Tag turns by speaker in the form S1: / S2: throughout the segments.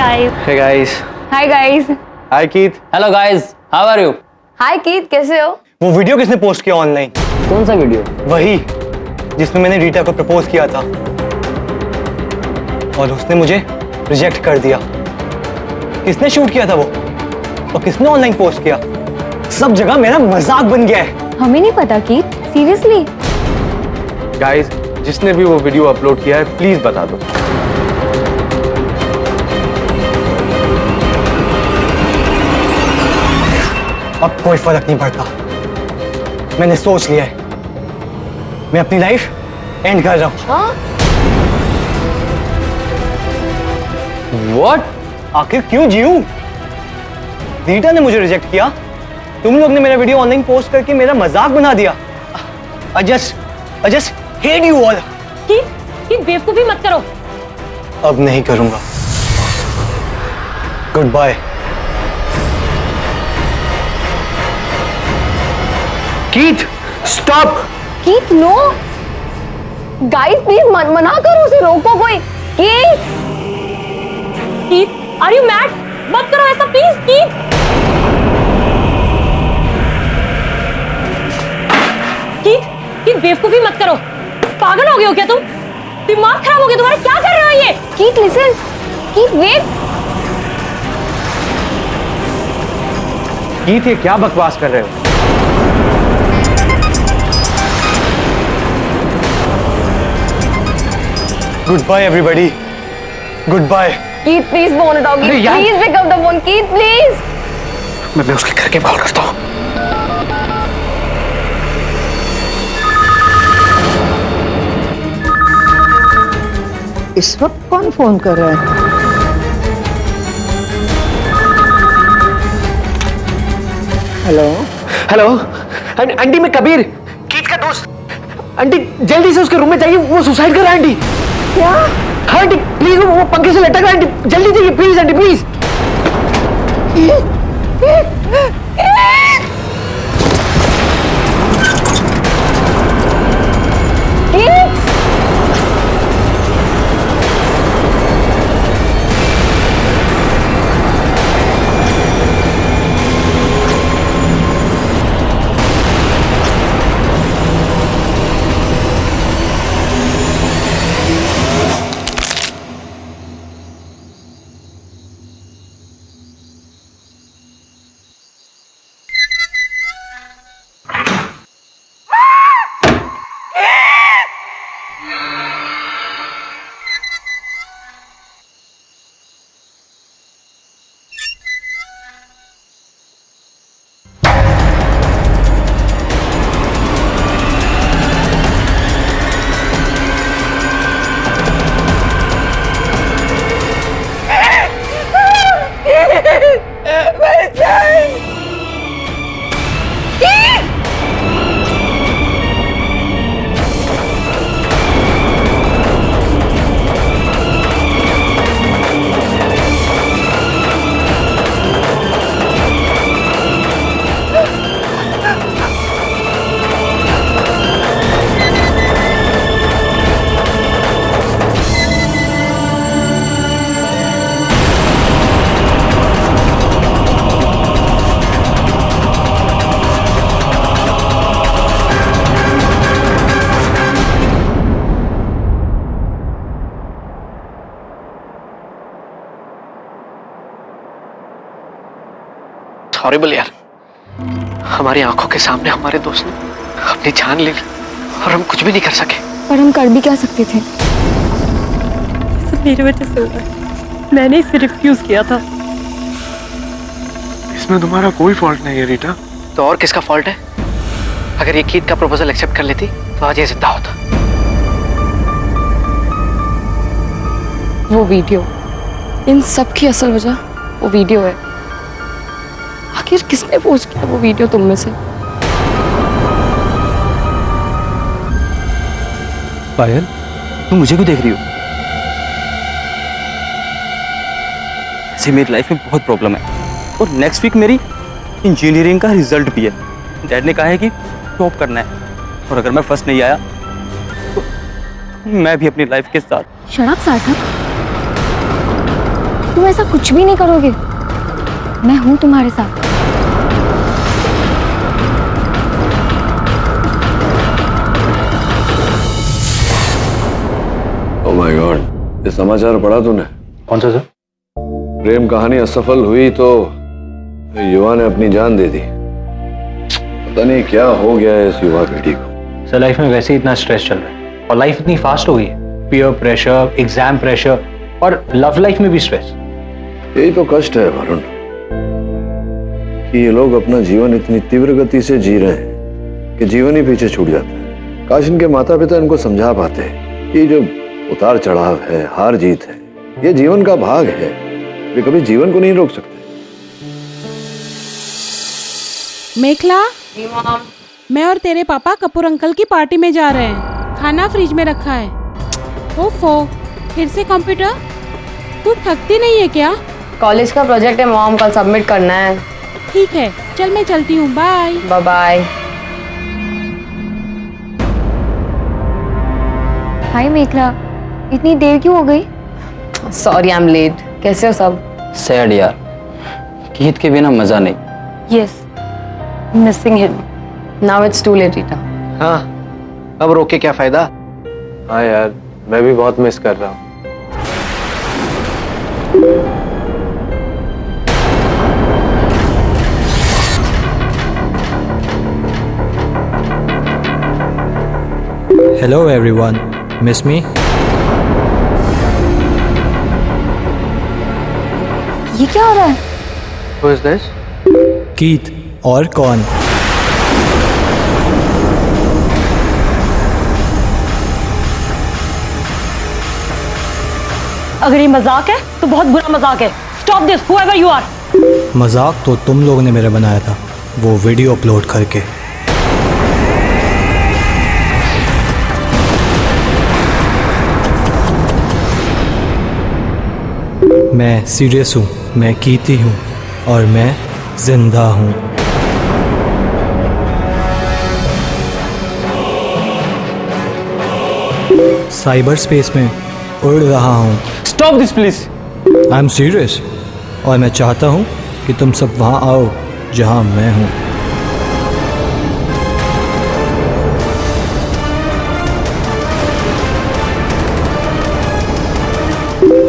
S1: guys.
S2: Hey guys.
S1: Hi guys.
S2: Hi Keith.
S3: Hello guys, how are you?
S1: Hi Keith, कैसे हो?
S2: वो video किसने post किया online?
S3: कौन सा वीडियो?
S2: वही जिसमें मैंने रीटा को प्रपोज किया था और उसने मुझे रिजेक्ट कर दिया। किसने शूट किया था वो और किसने ऑनलाइन पोस्ट किया? सब जगह मेरा मजाक बन गया है।
S1: हमें नहीं पता कीथ, सीरियसली।
S4: गाइस, जिसने भी वो वीडियो अपलोड किया है प्लीज बता दो।
S2: अब कोई फर्क नहीं पड़ता, मैंने सोच लिया है, मैं अपनी लाइफ एंड कर रहा हूं।
S3: व्हाट?
S2: आखिर क्यों जीऊं? रीटा ने मुझे रिजेक्ट किया, तुम लोग ने मेरा वीडियो ऑनलाइन पोस्ट करके मेरा मजाक बना दिया। I just hate you all.
S5: कि बेवकूफी मत करो।
S2: अब नहीं करूंगा। Goodbye. Keith, stop.
S1: Keith no. Guys please मना करो, उसे रोको कोई। Keith,
S5: Keith, are you mad? मत करो ऐसा प्लीज, कीथ। कीथ, बेवकूफी मत करो। पागल हो गए हो क्या तुम? दिमाग खराब हो गया तुम्हारा? क्या कर रहे हो ये?
S1: Keith listen. Keith wait.
S4: Keith, ये क्या बकवास कर रहे हो?
S2: Goodbye everybody, goodbye.
S1: Keith please phone उठाओ। Please pick up the phone. Keith please.
S2: मैं उसके घर के बाहर करता हूँ।
S6: इस वक्त कौन फोन कर रहा है? हेलो
S2: हेलो आंटी, मैं कबीर, कीथ का दोस्त। आंटी जल्दी से उसके रूम में जाइए, वो सुसाइड कर रहा है आंटी।
S6: क्या?
S2: हाँ आंटी प्लीज, वो पंखे से लटक रहा है आंटी, जल्दी जाइए प्लीज आंटी प्लीज।
S7: हॉरिबल यार, हमारी आंखों के सामने हमारे दोस्त ने अपनी जान ले ली और हम कुछ भी नहीं कर सके।
S1: पर हम कर भी क्या सकते थे?
S5: सब मेरी वजह से हुआ है। मैंने इसे रिफ्यूज किया था।
S4: इसमें तुम्हारा कोई फॉल्ट नहीं है रीटा।
S7: तो और किसका फॉल्ट है? अगर ये कीथ का प्रपोजल एक्सेप्ट कर लेती तो आज ये जिंदा होता।
S1: वो वीडियो, इन सब की असल वजह वो वीडियो है। आखिर किसने पोस्ट किया वो वीडियो तुम में से?
S2: पायल, तुम मुझे क्यों देख रही हो? ऐसे मेरी लाइफ में बहुत प्रॉब्लम है और नेक्स्ट वीक मेरी इंजीनियरिंग का रिजल्ट भी है। डैड ने कहा है कि टॉप करना है और अगर मैं फर्स्ट नहीं आया तो मैं भी अपनी लाइफ के साथ।
S1: शराब सार्थक, तुम ऐसा कुछ भी नहीं करोगे। मैं हूं तुम्हारे साथ।
S8: ओह माय गॉड, ये समाचार पढ़ा तूने?
S4: कौन सा सर?
S8: प्रेम कहानी असफल हुई तो युवा ने अपनी जान दे दी। पता नहीं क्या हो गया है इस युवा पीढ़ी को।
S4: सर लाइफ में वैसे ही इतना स्ट्रेस चल रहा है और लाइफ इतनी फास्ट हो गई है। पीयर प्रेशर, एग्जाम प्रेशर और लव लाइफ में भी स्ट्रेस।
S8: यही तो कष्ट है वरुण, कि ये लोग अपना जीवन इतनी तीव्र गति से जी रहे हैं कि जीवन ही पीछे छूट जाता है। काश इनके माता पिता इनको समझा पाते कि जो उतार चढ़ाव है, हार जीत है, ये जीवन का भाग है। वे कभी जीवन को नहीं रोक सकते।
S9: मेखला, मैं और तेरे पापा कपूर अंकल की पार्टी में जा रहे हैं। खाना फ्रिज में रखा है। ओफो, फिर से कंप्यूटर? तू थकती नहीं है क्या?
S1: कॉलेज का प्रोजेक्ट है मॉम, कल सबमिट करना है।
S9: ठीक है, चल मैं चलती हूँ। Bye
S1: bye bye. Hi Meghla, इतनी देर क्यों हो गई? Sorry I am late. कैसे हो सब?
S3: सैड यार, गीत के बिना मजा नहीं।
S5: Yes, missing him.
S1: Now it's too late Rita.
S7: हाँ, अब रोके क्या फायदा।
S4: हाँ यार, मैं भी बहुत मिस कर रहा हूँ।
S10: Hello everyone, miss me?
S1: ये क्या हो रहा है?
S7: Who is this?
S10: कीथ, और कौन?
S5: अगर ये मजाक है तो बहुत बुरा मजाक है। Stop this, whoever you are।
S10: मजाक तो तुम लोगों ने मेरा बनाया था, वो वीडियो अपलोड करके। मैं सीरियस हूँ, मैं कीती हूँ और मैं जिंदा हूँ। साइबर स्पेस में उड़ रहा हूँ।
S4: Stop this please.
S10: I am serious और मैं चाहता हूँ कि तुम सब वहाँ आओ जहाँ मैं हूँ।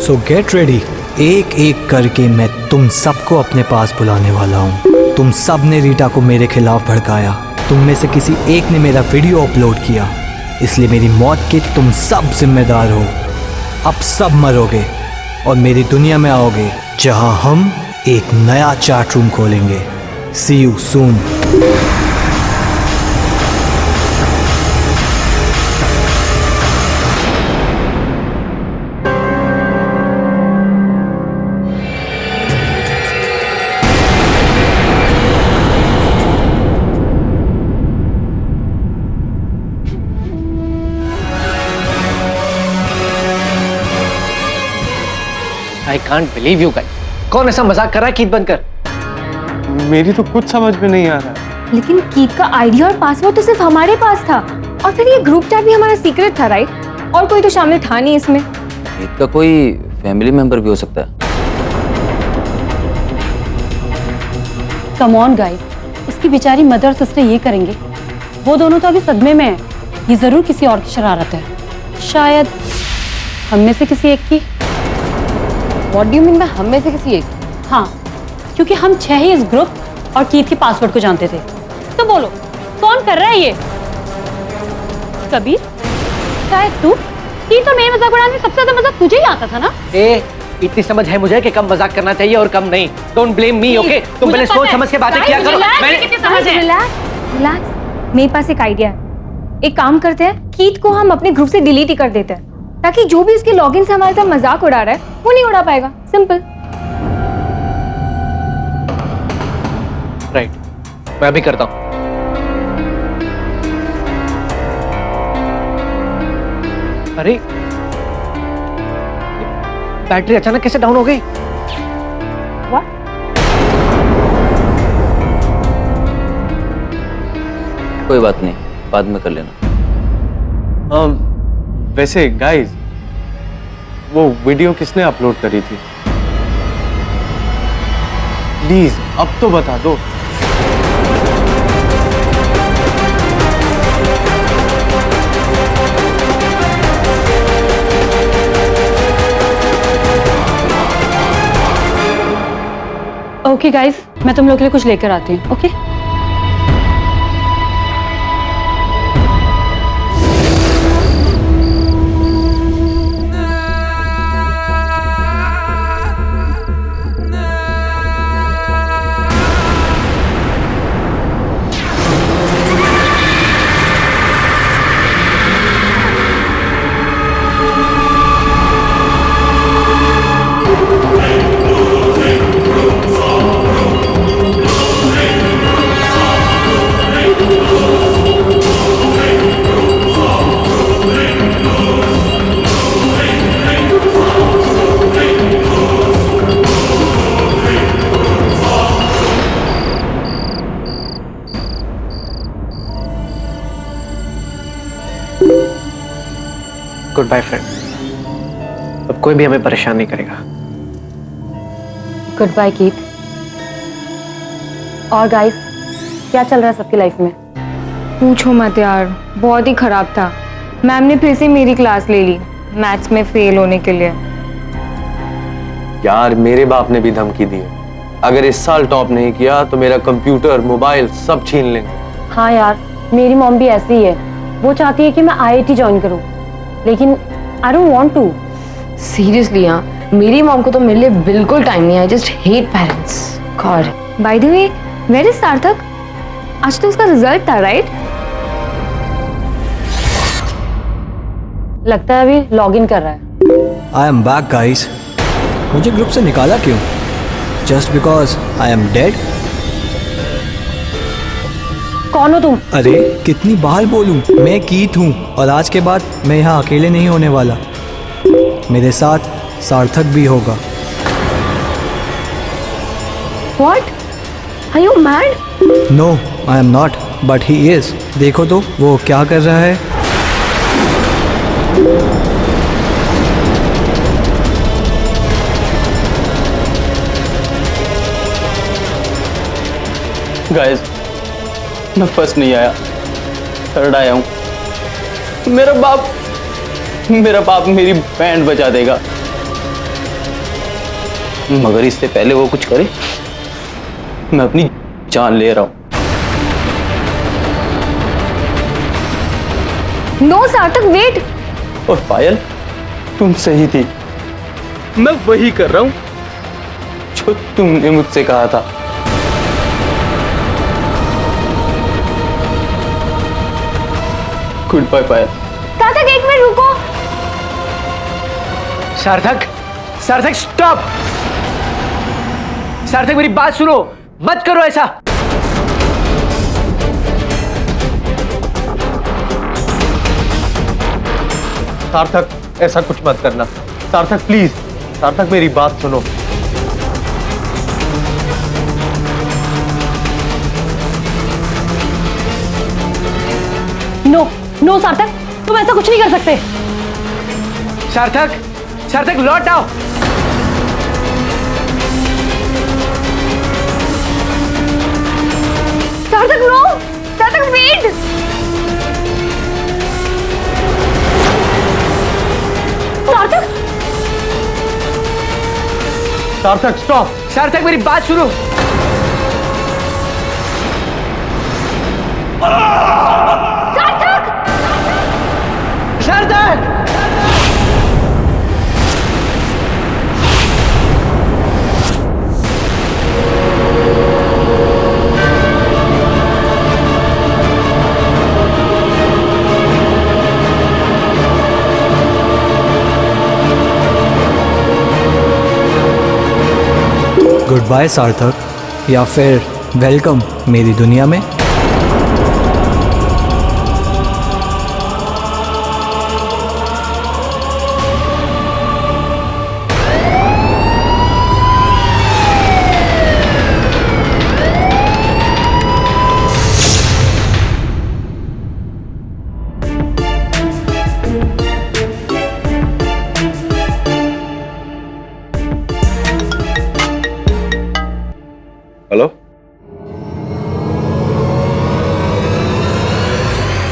S10: सो गेट रेडी। एक एक करके मैं तुम सबको अपने पास बुलाने वाला हूँ। तुम सब ने रीटा को मेरे खिलाफ भड़काया। तुम में से किसी एक ने मेरा वीडियो अपलोड किया, इसलिए मेरी मौत के तुम सब जिम्मेदार हो। अब सब मरोगे और मेरी दुनिया में आओगे जहां हम एक नया चैट रूम खोलेंगे। See you soon.
S7: I can't believe you guys। कौन ऐसा मजाक कर रहा है कीथ बनकर?
S4: मेरी तो कुछ समझ में नहीं आ रहा है।
S1: लेकिन कीथ का आईडी और पासवर्ड तो सिर्फ हमारे पास था, और फिर ये ग्रुप चैट भी हमारा सीक्रेट था, राइट? और कोई तो शामिल था नहीं इसमें।
S3: गीत का कोई फैमिली मेंबर भी हो सकता है।
S5: कम ऑन गाइस, उसकी बेचारी मदर और सिस्टर ये करेंगे? वो दोनों तो अभी सदमे में हैं। ये जरूर किसी और की शरारत है, शायद हम में से किसी एक की।
S1: What do you mean by हम में से किसी एक?
S5: हाँ, क्योंकि हम 6 ही इस ग्रुप और कीथ के पासवर्ड को जानते थे। तो बोलो, कौन कर रहा है ये? कबीर, शायद तू। कीथ और मेरे मजाक उड़ाने में सबसे ज्यादा मजाक तुझे ही आता था ना?
S7: इतनी समझ है मुझे कि कम मजाक करना चाहिए और कम नहीं। Don't blame me, okay? तुम पहले सोच समझ के बातें किया करो।
S1: रिलैक्स, मेरे पास एक आइडिया है। एक काम करते हैं, कीथ को हम अपने ग्रुप से डिलीट ही कर देते हैं, ताकि जो भी उसके लॉगिन से हमारे साथ मजाक उड़ा रहा है वो नहीं उड़ा पाएगा। सिंपल।
S7: राइट, मैं अभी करता हूँ। अरे बैटरी अचानक कैसे डाउन हो गई?
S3: कोई बात नहीं, बाद में कर लेना।
S4: वैसे गाइस, वो वीडियो किसने अपलोड करी थी?
S7: प्लीज अब तो बता दो।
S5: ओके गाइस, मैं तुम लोग के लिए कुछ लेकर आती हूँ। ओके
S7: गुड बाय फ्रेंड, अब कोई भी हमें परेशान नहीं करेगा।
S1: Goodbye Keith. और गाइस, क्या चल रहा है सबकी लाइफ में? पूछो मत यार, बहुत ही खराब था। मैम ने फिर से मेरी क्लास ले ली मैथ्स में फेल होने के लिए।
S3: यार मेरे बाप ने भी धमकी दी है, अगर इस साल टॉप नहीं किया तो मेरा कंप्यूटर मोबाइल सब छीन लेंगे।
S5: हाँ यार, मेरी मॉम भी ऐसी ही है। वो चाहती है कि मैं IIT ज्वाइन करूं, लेकिन I don't want to.
S11: Seriously हाँ, मेरी मॉम को तो मेरे लिए बिल्कुल टाइम नहीं है। I just hate parents. God.
S1: By the way, where is Sarthak? आज तो उसका रिजल्ट था, राइट?
S5: लगता है अभी लॉग इन कर रहा है।
S10: I am back guys. मुझे ग्रुप से निकाला क्यों? Just because I am dead?
S5: कौन हो तुम?
S10: अरे कितनी बार बोलूं, मैं कीथ हूँ और आज के बाद मैं यहाँ अकेले नहीं होने वाला। मेरे साथ सार्थक भी होगा।
S11: What? Are you mad?
S10: No, I am not, but he is. देखो तो वो क्या कर रहा है।
S3: गाइस, मैं फर्स्ट नहीं आया, थर्ड आया हूं। मेरा बाप मेरी बैंड बजा देगा, मगर इससे पहले वो कुछ करे मैं अपनी जान ले रहा हूं।
S1: नो सार्थक, वेट।
S3: और पायल, तुम सही थी, मैं वही कर रहा हूं जो तुमने मुझसे कहा था। गुड बाय पायल।
S1: सार्थक, एक मिनट रुको।
S2: सार्थक, सार्थक स्टॉप। सार्थक मेरी बात सुनो, मत करो ऐसा। सार्थक, ऐसा कुछ मत करना। सार्थक प्लीज, सार्थक मेरी बात सुनो।
S5: नो नो सार्थक, तुम ऐसा कुछ नहीं कर सकते।
S2: सार्थक, सार्थक लौट आओ।
S1: सार्थक नो, सार्थक वेट। सार्थक,
S2: सार्थक स्टॉप। सार्थक मेरी बात सुनो।
S1: सार्थक,
S2: सार्थक।
S10: गुड बाय सार्थक, या फिर वेलकम मेरी दुनिया में।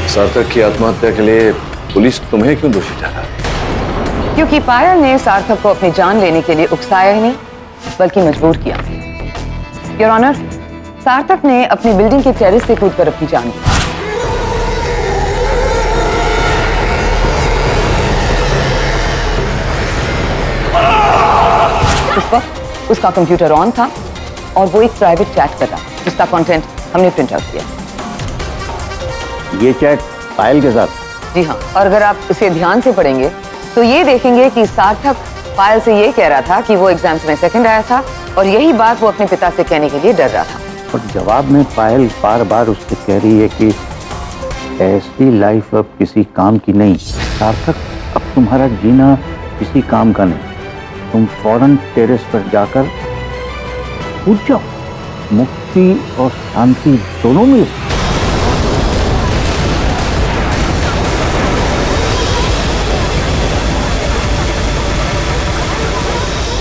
S8: सार्थक की आत्महत्या के लिए पुलिस तुम्हें क्यों दोषी ठहरा?
S6: क्योंकि पायल ने सार्थक को अपनी जान लेने के लिए उकसाया ही नहीं बल्कि मजबूर किया। योर ऑनर, सार्थक ने अपनी बिल्डिंग के टेरेस से कूदकर अपनी जान ली। उस वक्त उसका कंप्यूटर ऑन था और वो एक प्राइवेट चैट कर रहा, जिसका कंटेंट हमने प्रिंट आउट किया।
S12: ये चैट पायल के साथ?
S6: जी हाँ, और अगर आप इसे ध्यान से पढ़ेंगे तो ये देखेंगे कि सार्थक पायल से ये कह रहा था कि वो एग्जाम्स में सेकंड आया था और यही बात वो अपने पिता से कहने के लिए डर रहा था।
S12: और जवाब में पायल बार बार उससे कह रही है कि ऐसी लाइफ अब किसी काम की नहीं। सार्थक, अब तुम्हारा जीना किसी काम का नहीं। तुम फौरन टेरेस पर जाकर कूद जाओ, मुक्ति और शांति दोनों मिल।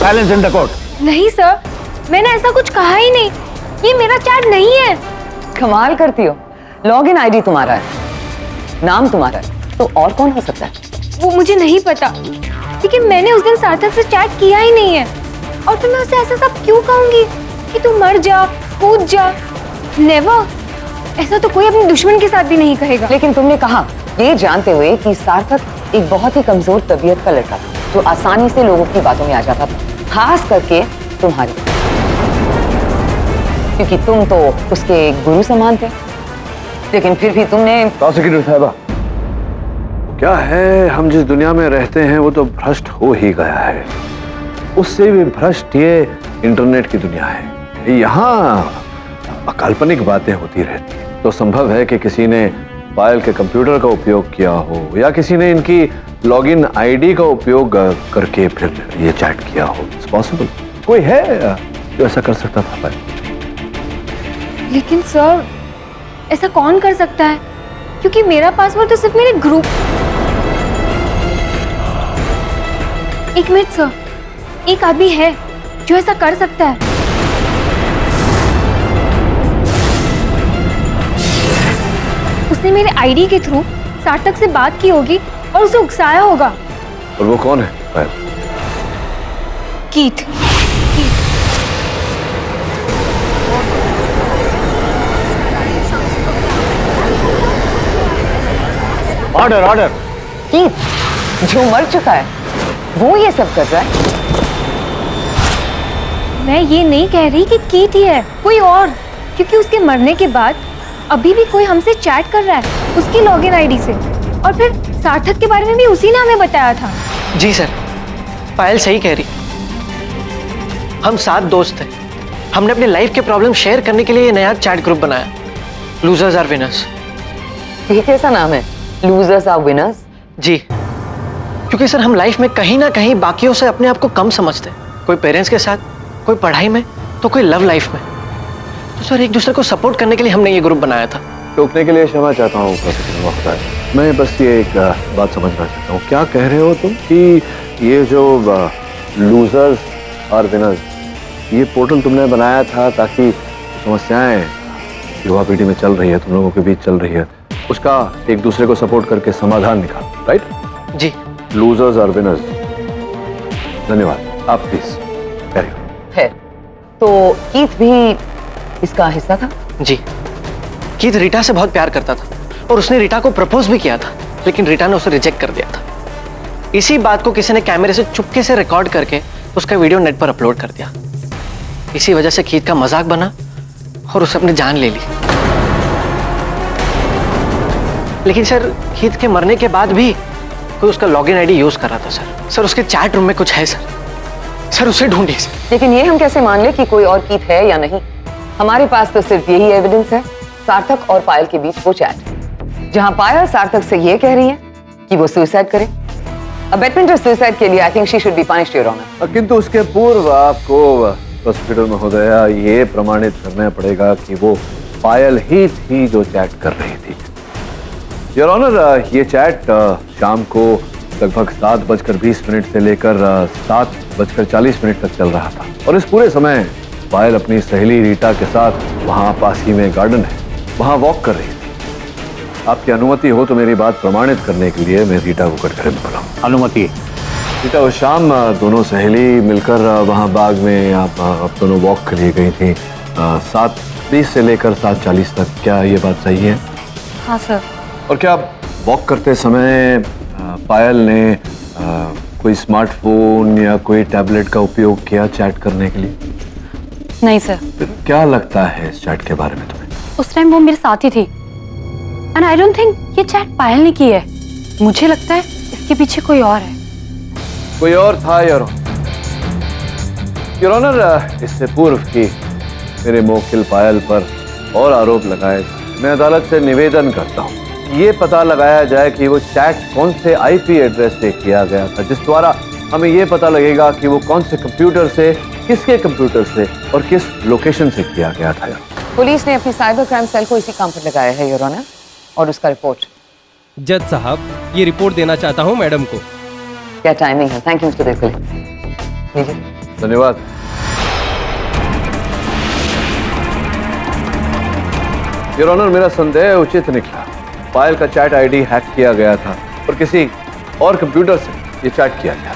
S1: Silence in the court. नहीं सर, मैंने ऐसा कुछ कहा ही नहीं। ये मेरा चैट नहीं है।
S6: कमाल करती हो, लॉगिन आईडी तुम्हारा है, नाम तुम्हारा है, तो और कौन हो सकता है?
S1: वो मुझे नहीं पता, लेकिन मैंने उस दिन सार्थक से चैट किया ही नहीं है। और फिर मैं उसे ऐसा सब क्यों कहूंगी कि तू मर जा, कूद जा? नेवर। ऐसा तो कोई अपने दुश्मन के साथ भी नहीं कहेगा।
S6: लेकिन तुमने कहा ये जानते हुए कि सार्थक एक बहुत ही कमजोर तबीयत का लड़का था जो आसानी से लोगों की बातों में आ जाता था, खास करके तुम्हारी, क्योंकि तुम तो उसके गुरु समान थे। लेकिन फिर भी तुमने।
S8: प्रोसिक्यूटर साहबा, क्या है, हम जिस दुनिया में रहते हैं वो तो भ्रष्ट हो ही गया है। उससे भी भ्रष्ट ये इंटरनेट की दुनिया है। यहाँ अकाल्पनिक बातें होती रहती हैं। तो संभव है कि किसी ने पायल के कंप्यूटर का उपयोग किया हो या किसी ने इनकी लॉगिन आईडी का उपयोग करके फिर ये चैट किया हो। It's possible. कोई है जो ऐसा कर सकता था पायल?
S1: लेकिन सर, ऐसा कौन कर सकता है? क्योंकि मेरा पासवर्ड तो सिर्फ मेरे ग्रुप। एक मिनट सर, एक आदमी है जो ऐसा कर सकता है। उसने मेरे आईडी के थ्रू सार्थक से बात की होगी और उसे उकसाया होगा।
S8: और वो कौन है पायल?
S1: कीथ।
S2: Order order.
S6: कीथ, जो मर चुका है वो ये सब कर रहा है।
S1: मैं ये नहीं कह रही कि कीथ ही है, कोई और। क्योंकि उसके मरने के बाद अभी भी कोई हमसे चैट कर रहा है उसकी लॉगिन आईडी से। और फिर सार्थक के बारे में भी उसी ने हमें बताया था।
S7: जी सर, पायल सही कह रही। हम 7 दोस्त थे। हमने अपनी लाइफ के प्रॉब्लम शेयर करने के लिए ये नया चैट ग्रुप बनाया, लूजर्स आर विनर्स।
S6: ये कैसा नाम है, लूजर्स आर विनर्स?
S7: जी, क्योंकि सर हम लाइफ में कहीं ना कहीं बाकियों से अपने आप को कम समझते हैं। कोई पेरेंट्स के साथ, कोई पढ़ाई में, तो कोई लव लाइफ में। तो सर एक दूसरे को सपोर्ट करने के लिए हमने ये ग्रुप बनाया था।
S8: टोकने के लिए क्षमा चाहता हूँ प्रोफेसर महोदय, मैं बस ये एक बात समझना चाहता हूँ। क्या कह रहे हो तुम कि ये जो लूजर्स और विनर्स, ये पोर्टल तुमने बनाया था ताकि समस्याएं युवा पीढ़ी में चल रही है, तुम लोगों के बीच चल रही है, उसका एक दूसरे को सपोर्ट करके समाधान निकाल, राइट?
S7: जी।
S8: लूजर्स और विनर्स। धन्यवाद। आप प्लीज कैरी ऑन।
S6: है तो कीथ भी इसका हिस्सा था?
S7: जी, कीथ रीटा से बहुत प्यार करता था और उसने रीटा को प्रपोज भी किया था, लेकिन रीटा ने उसे रिजेक्ट कर दिया था। इसी बात को किसी ने कैमरे से चुपके से रिकॉर्ड करके उसका वीडियो नेट पर अपलोड कर दिया। इसी वजह से कीथ का मजाक बना और उसे अपनी जान ले ली। लेकिन सर कीथ के मरने के बाद भी कोई उसका लॉगिन आईडी यूज कर रहा था सर। सर उसके चैट रूम में कुछ है सर उसे ढूंढिए सर।
S6: लेकिन ये हम कैसे मान ले कि कोई और कीथ है या नहीं? हमारे पास तो सिर्फ यही एविडेंस है, सार्थक और पायल के बीच वो चैट, जहां पायल सार्थक से ये कह रही है कि वो सुसाइड करे। अबेटमेंट ऑफ सुसाइड के लिए I think she should be punished, your honour.
S8: किंतु उसके पूर्व आपको प्रोसिक्यूटर महोदया ये प्रमाणित करना पड़ेगा कि वो पायल ही थी जो चैट कर रही थी। योर ऑनर, ये चैट शाम को लगभग 7:20 से लेकर 7:40 तक चल रहा था और इस पूरे समय पायल अपनी सहेली रीटा के साथ वहां पास ही में गार्डन है, वहां वॉक कर रही थी। आपकी अनुमति हो तो मेरी बात प्रमाणित करने के लिए मैं रीटा को कटघरे में बुलाऊं।
S12: अनुमति।
S8: रीटा, उस शाम दोनों सहेली मिलकर वहाँ बाग में आप दोनों वॉक के लिए गई थी 7:20 से लेकर 7:40 तक, क्या ये बात सही है?
S5: हाँ सर।
S8: और क्या वॉक करते समय पायल ने कोई स्मार्टफोन या कोई टैबलेट का उपयोग किया चैट करने के लिए?
S5: नहीं सर।
S8: फिर क्या लगता है इस चैट के बारे में तुम्हें?
S5: उस टाइम वो मेरे साथ ही थी एंड आई डोंट थिंक ये चैट पायल ने की है। मुझे लगता है इसके पीछे कोई और है।
S8: कोई और था योर ऑनर। इससे पूर्व की मेरे मोकिल पायल पर और आरोप लगाए, मैं अदालत से निवेदन करता हूँ ये पता लगाया जाए कि वो चैट कौन से आईपी एड्रेस से किया गया था, जिस द्वारा हमें ये पता लगेगा कि वो कौन से कंप्यूटर से, किसके कंप्यूटर से और किस लोकेशन से किया गया था।
S6: पुलिस ने अपनी साइबर क्राइम सेल को इसी काम पर लगाया है योर ऑनर, और उसका रिपोर्ट।
S13: जज साहब, ये रिपोर्ट देना चाहता हूँ मैडम को।
S6: क्या टाइमिंग है? Thank you mister Devkale.
S8: धन्यवाद। योर ऑनर, मेरा संदेह उचित निकला। पायल का चैट आईडी हैक किया गया था और किसी और कंप्यूटर से ये चैट किया गया।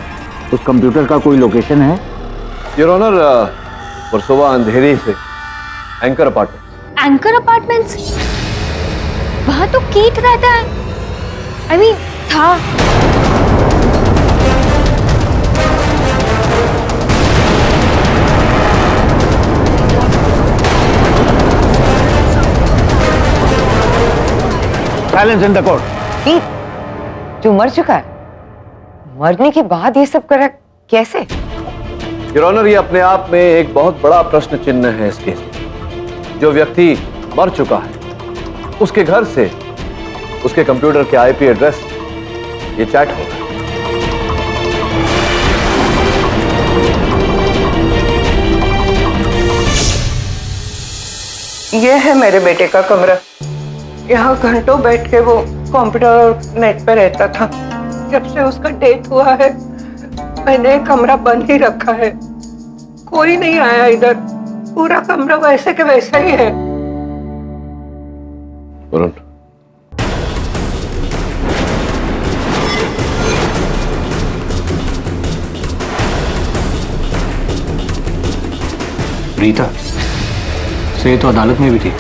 S12: उस कंप्यूटर का कोई लोकेशन है?
S8: योर ऑनर, परसोवा अंधेरी से एंकर अपार्टमेंट्स।
S1: Anchor apartments? वहां तो कीट रहता है। आई मीन था।
S12: Silence in the court.
S6: कीट जो मर चुका है, मरने के बाद ये सब करा कैसे?
S8: योर ऑनर, ये अपने आप में एक बहुत बड़ा प्रश्न चिन्ह है इस केस में। जो व्यक्ति मर चुका है उसके घर से उसके कंप्यूटर के आईपी एड्रेस ये चैट होगा।
S14: ये है मेरे बेटे का कमरा। यहाँ घंटों बैठ के वो कंप्यूटर और नेट पे रहता था। जब से उसका डेथ हुआ है मैंने कमरा बंद ही रखा है, कोई नहीं आया इधर। पूरा कमरा वैसे के वैसा ही है।
S8: वरुण,
S4: रीता से तो अदालत में भी थी।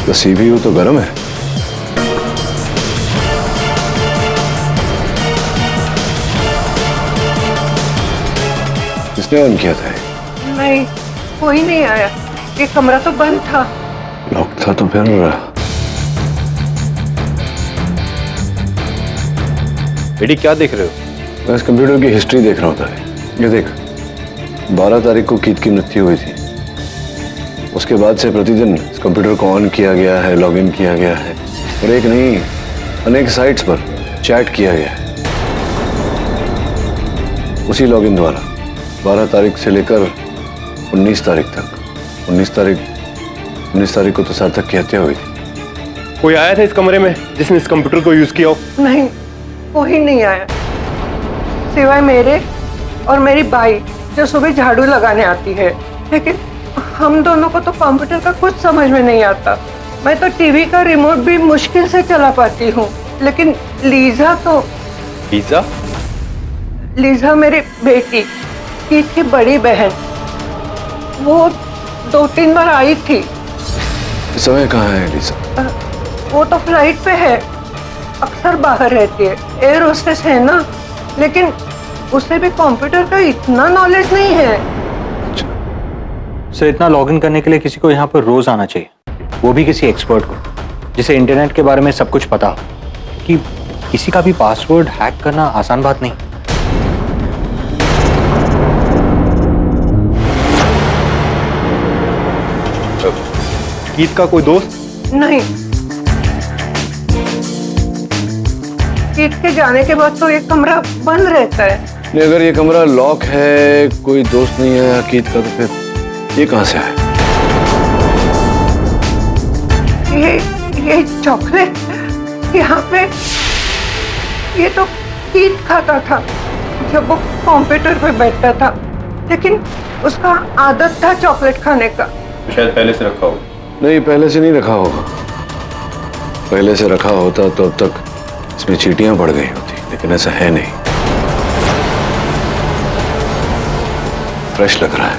S8: तो सीपीयू तो गर्म है। किसने ऑन किया था?
S14: नहीं, कोई नहीं आया। ये कमरा तो बंद था।
S8: लॉक था तो फिर
S3: बेटी क्या देख रहे हो?
S8: मैं इस कंप्यूटर की हिस्ट्री देख रहा था। ये देख, 12 तारीख को कीत की मृत्यु हुई थी। उसके बाद से प्रतिदिन इस कंप्यूटर को ऑन किया गया है, लॉगिन किया गया है और एक नहीं अनेक साइट्स पर चैट किया गया है। उसी लॉगिन द्वारा 12 तारीख से लेकर 19 तारीख तक, 19 तारीख को तो सार्थक की हत्या हुई थी।
S3: कोई आया था इस कमरे में जिसने इस कंप्यूटर को यूज किया हो?
S14: नहीं, कोई नहीं आया सिवाय मेरे और मेरी बाई जो सुबह झाड़ू लगाने आती है। लेकिन हम दोनों को तो कंप्यूटर का कुछ समझ में नहीं आता। मैं तो टीवी का रिमोट भी मुश्किल से चला पाती हूँ, लेकिन लीजा तो। लीजा मेरी बेटी, कीट की बड़ी बहन, वो 2-3 बार आई थी।
S8: इस समय कहाँ है लीजा?
S14: वो तो फ्लाइट पे है, अक्सर बाहर रहती है, एयर होस्टेस है ना, लेकिन उसे भी कंप्यूटर का इतना नॉलेज नहीं है।
S4: सर, इतना लॉगिन करने के लिए किसी को यहाँ पर रोज आना चाहिए, वो भी किसी एक्सपर्ट को जिसे इंटरनेट के बारे में सब कुछ पता हो, कि किसी का भी पासवर्ड हैक करना आसान बात नहीं।
S3: कीत का कोई दोस्त?
S14: नहीं, कीट के जाने के बाद तो ये कमरा बंद रहता है।
S8: नहीं, अगर ये कमरा लॉक है, कोई दोस्त नहीं है कीत का, तो फिर ये कहाँ से आया?
S14: ये चॉकलेट यहाँ पे, ये तो कीट खाता था जब वो कंप्यूटर पे बैठता था, लेकिन उसका आदत था चॉकलेट खाने का।
S3: शायद पहले से रखा हो।
S8: नहीं, पहले से नहीं रखा होगा। पहले से रखा होता तो अब तक इसमें चींटियां पड़ गई होती, लेकिन ऐसा है नहीं। फ्रेश लग रहा है,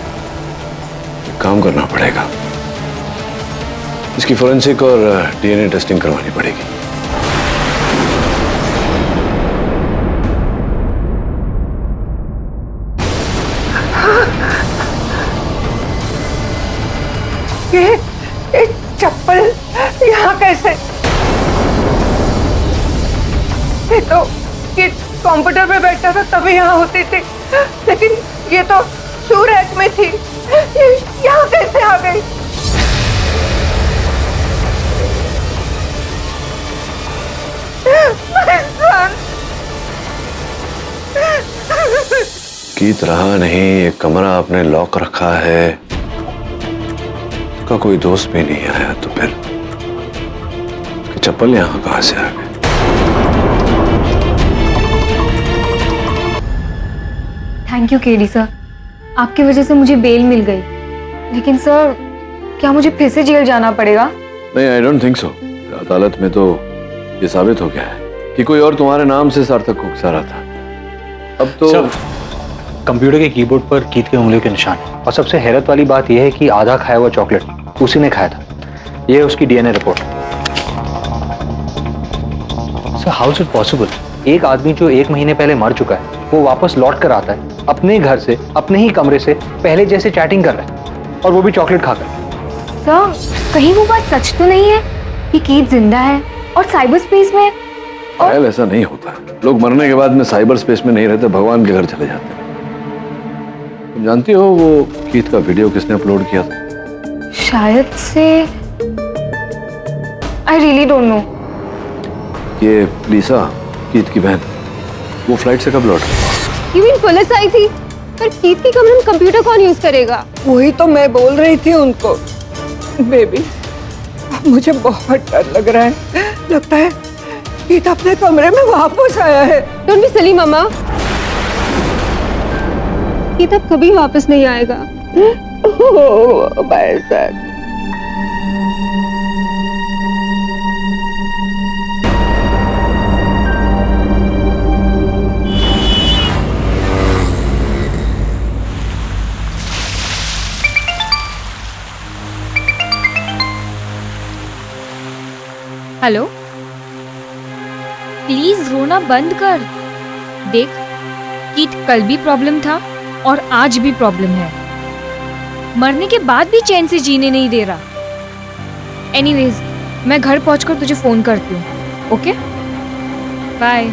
S8: एक काम करना पड़ेगा, इसकी फोरेंसिक और डीएनए टेस्टिंग करवानी पड़ेगी।
S14: ये चप्पल यहाँ कैसे? ये तो ये कंप्यूटर पे बैठता था तभी यहाँ होती थी, लेकिन ये तो शू रैक में थी, ये यहाँ कैसे आ गई?
S8: कीत रहा नहीं, ये कमरा आपने लॉक रखा है, उसका कोई दोस्त भी नहीं आया, तो फिर उसकी चप्पल यहाँ कहाँ से आ गई?
S1: थैंक यू केडी सर, आपकी वजह से मुझे बेल मिल गई। लेकिन सर, क्या मुझे फिर से जेल जाना पड़ेगा?
S8: नहीं, आई डोंट थिंक सो। अदालत में तो ये साबित हो गया है कि कोई और तुम्हारे नाम से सार्थक को उकसा रहा था। अब तो
S4: सर, कंप्यूटर के कीबोर्ड पर कीत के उंगलियों के निशान हैं। और सबसे हैरत वाली बात यह है कि आधा खाया हुआ चॉकलेट उसी ने खाया था। यह है उसकी DNA report. Sir, how is it possible? एक आदमी जो 1 महीने पहले मर चुका है, वो वापस लौट कर आता है अपने घर से, अपने ही कमरे से पहले जैसे चैटिंग कर रहा है, और वो भी चॉकलेट खाकर।
S1: सर, कहीं वो बात सच तो नहीं है कि कीत जिंदा है और साइबर स्पेस में है?
S8: पायल, ऐसा नहीं होता। लोग मरने के बाद में साइबर स्पेस में नहीं रहते, भगवान के घर चले जाते हैं। तुम जानती हो वो कीत का वीडियो किसने अपलोड किया था?
S1: शायद से, आई रियली डोंट नो।
S8: ये लीसा, कीत की बहन, वो फ्लाइट से कब लौटी?
S1: You mean पुलिस आई थी? पर कीत के कमरे में कंप्यूटर कौन यूज करेगा?
S14: वही तो मैं बोल रही थी उनको। बेबी, मुझे बहुत डर लग रहा है। लगता है कीत अपने कमरे में वापस आया है।
S1: Don't be silly, मामा। कीत अब कभी वापस नहीं आएगा।
S14: ओह, my son।
S1: हेलो, प्लीज रोना बंद कर। देख, कीट कल भी प्रॉब्लम था और आज भी प्रॉब्लम है। मरने के बाद भी चैन से जीने नहीं दे रहा। एनीवेज, मैं घर पहुंचकर तुझे फोन करती हूँ। Okay, bye.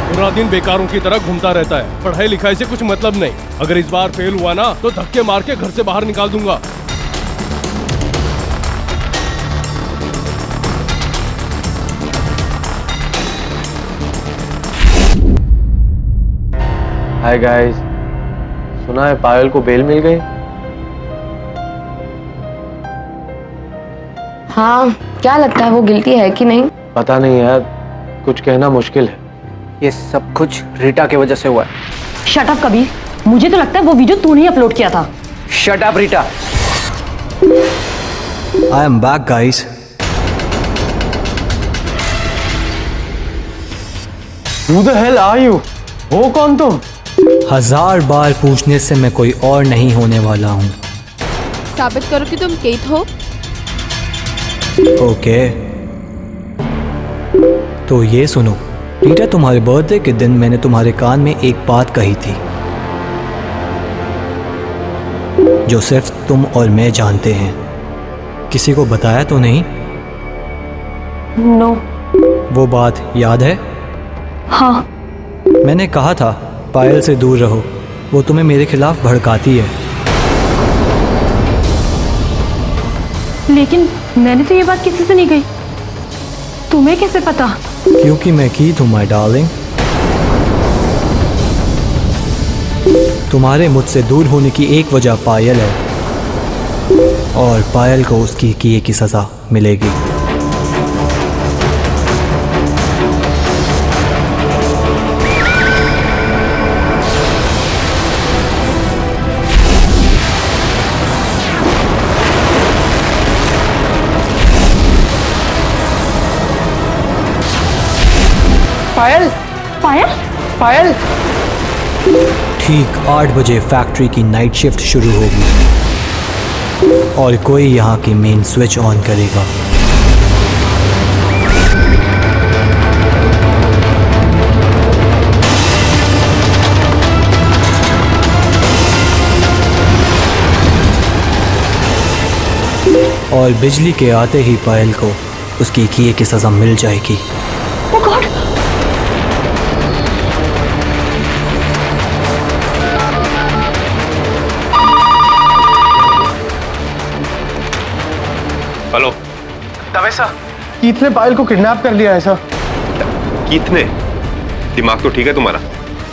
S13: पूरा दिन बेकारों की तरह घूमता रहता है। पढ़ाई लिखाई से कुछ मतलब नहीं। अगर इस बार फेल हुआ ना तो धक्के मार के घर से बाहर निकाल दूंगा।
S7: हाय गाइस, सुना है पायल को बेल मिल गई?
S11: हाँ, क्या लगता है वो गिल्टी है कि नहीं?
S7: पता नहीं यार, कुछ कहना मुश्किल है।
S3: ये सब कुछ रीटा की वजह से हुआ है।
S5: शट अप कबीर, मुझे तो लगता है वो वीडियो तूने ही अपलोड किया था।
S3: Shut up Rita.
S10: I am back guys.
S7: Who the hell are you? हो कौन तुम?
S10: 1000 बार पूछने से मैं कोई और नहीं होने वाला हूँ।
S9: साबित करो कि तुम कीत हो।
S10: ओके, तो ये सुनो रीटा, तुम्हारे बर्थडे के दिन मैंने तुम्हारे कान में एक बात कही थी जो सिर्फ तुम और मैं जानते हैं। किसी को बताया तो नहीं?
S1: नो।
S10: वो बात याद है?
S1: हाँ।
S10: मैंने कहा था पायल से दूर रहो, वो तुम्हें मेरे खिलाफ भड़काती है।
S5: लेकिन मैंने तो ये बात किसी से नहीं कही। तुम्हें कैसे पता?
S10: क्योंकि मैं की हूँ माय डार्लिंग। तुम्हारे मुझसे दूर होने की एक वजह पायल है, और पायल को उसकी किए की सजा मिलेगी।
S14: पायल,
S5: पायल,
S14: पायल।
S10: ठीक 8 बजे फैक्ट्री की नाइट शिफ्ट शुरू होगी और कोई यहाँ की मेन स्विच ऑन करेगा। और बिजली के आते ही पायल को उसकी किए की सजा मिल जाएगी।
S5: Oh God!
S13: Hello
S7: Dave sir, Keith ने पायल को किडनैप कर लिया है सर।
S13: कीथ ने? दिमाग तो ठीक है तुम्हारा?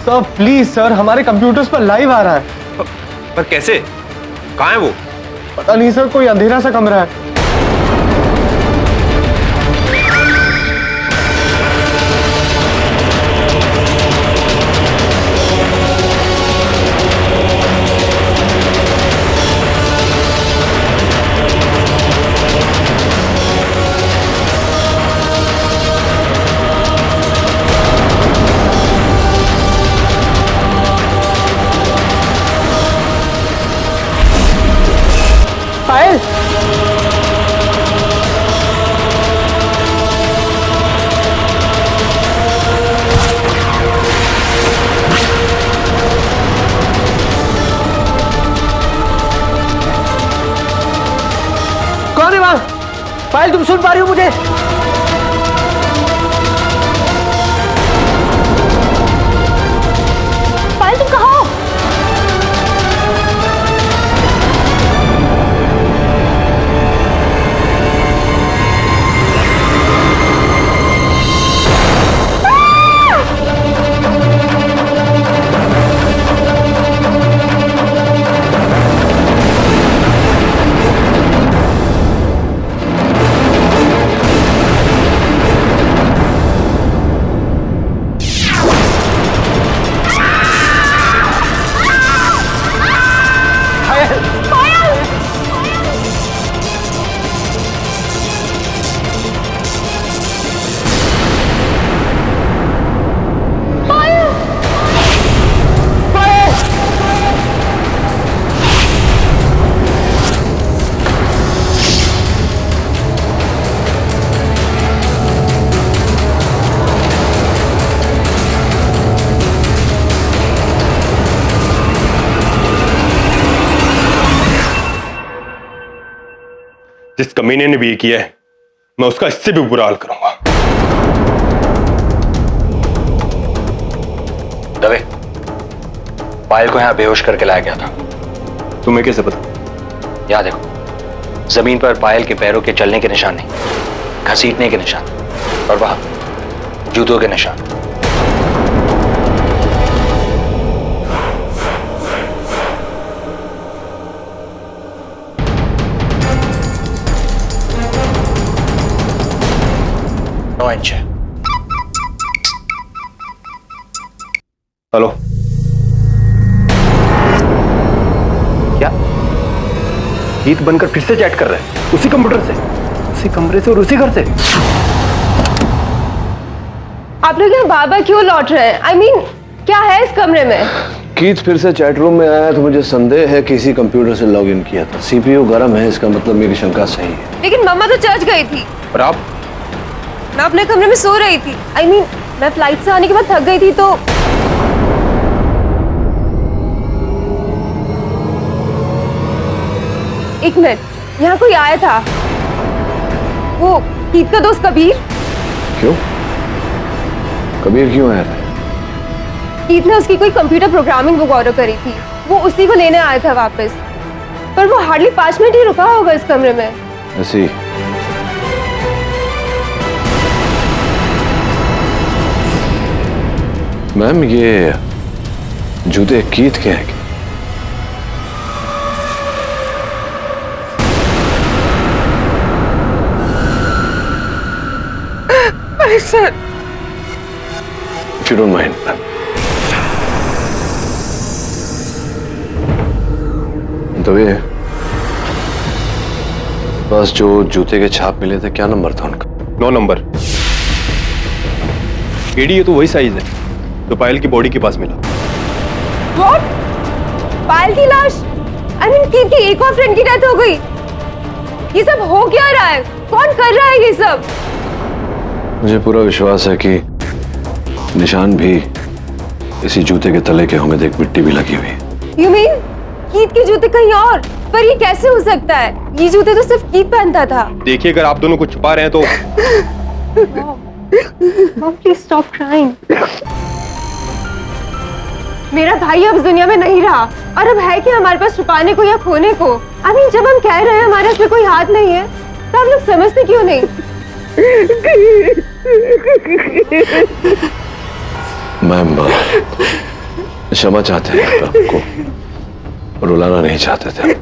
S7: सर प्लीज सर, हमारे कंप्यूटर्स पर लाइव आ रहा है।
S13: पर कैसे? कहाँ है वो?
S7: पता नहीं सर, कोई अंधेरा सा कमरा है। पायल, कौन है वहां? पायल, तुम सुन पा रही हो मुझे?
S5: पायल तुम कहाँ हो?
S13: जिस कमीने ने भी ये किया है, मैं उसका इससे भी बुरा हाल करूंगा।
S4: दवे, पायल को यहां बेहोश करके लाया गया था।
S13: तुम्हें कैसे पता?
S4: याद देखो, जमीन पर पायल के पैरों के चलने के निशान नहीं, घसीटने के निशान, और वहां जूतों के निशान।
S13: हेलो,
S7: क्या गीत बनकर फिर से चैट कर रहे हैं? उसी कंप्यूटर से, उसी कमरे से और उसी घर से?
S1: आप लोग यहाँ बार बार क्यों लौट रहे हैं? I mean, क्या है इस कमरे में?
S8: कीथ फिर से चैट रूम में आया तो मुझे संदेह है कि इसी कंप्यूटर से लॉगिन किया था। सीपीयू गर्म है, इसका मतलब मेरी शंका सही है।
S1: लेकिन मम्मा तो चर्च गई थी
S3: और आप?
S1: मैं अपने कमरे में सो रही थी। I mean, मैं फ्लाइट से आने के बाद थक गई थी तो एक मिनट, यहाँ कोई आया था, वो कीथ का दोस्त कबीर।
S8: क्यों? कबीर क्यों आया था?
S1: कीथ ने उसकी कोई कंप्यूटर प्रोग्रामिंग बुक ऑर्डर करी थी, वो उसी को लेने आया था वापस, पर वो हार्डली 5 मिनट ही रुका होगा इस कमरे में।
S8: ऐसी मैम, ये जूते कीथ के हैं?
S14: Sir,
S8: If you don't mind, ma'am. तो ये बस जो जूते के छाप मिले थे, क्या नंबर था उनका?
S13: 9 नंबर। एडी ये तो वही साइज है तो पायल की बॉडी के पास मिला।
S1: What? पायल की लाश? I mean, कीथ की एक और फ्रेंड की डेथ हो गई। ये सब हो क्या रहा है? कौन कर रहा है ये सब?
S8: मुझे पूरा विश्वास है कि निशान भी इसी जूते के तले के होंगे। देख, मिट्टी भी लगी हुई है।
S1: You mean, कीथ के जूते कहीं और? पर ये कैसे हो सकता है? ये जूते तो सिर्फ कीथ पहनता था।
S13: देखिए, अगर आप दोनों को छुपा रहे हैं तो
S1: Mom, please stop crying. मेरा भाई अब इस दुनिया में नहीं रहा और अब है कि हमारे पास छुपाने को या खोने को। I mean, जब हम कह रहे हैं हमारे इसमें कोई हाथ नहीं है तो आप लोग समझते क्यों नहीं?
S8: मैम, क्षमा चाहते हैं, आपको रुलाना नहीं चाहते थे।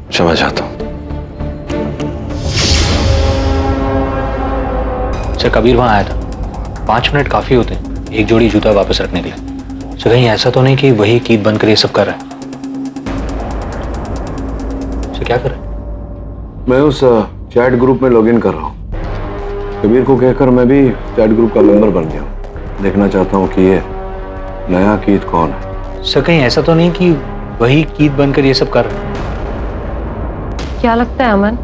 S8: क्षमा चाहता हूँ।
S4: सर, कबीर वहां आया था। 5 मिनट काफी होते हैं एक जोड़ी जूता वापस रखने के लिए। सर, कहीं ऐसा तो नहीं कि वही कीथ बनकर ये सब कर रहा है? सर, क्या कर रहा है?
S8: मैं उस चैट ग्रुप में लॉगिन कर रहा हूँ। कबीर को कहकर मैं भी चैट ग्रुप का मेंबर बन गया हूँ। देखना चाहता हूँ कि ये नया कीथ कौन है।
S4: सर, कहीं ऐसा तो नहीं कि वही कीथ बनकर ये सब कर रहा है?
S5: क्या लगता है अमन,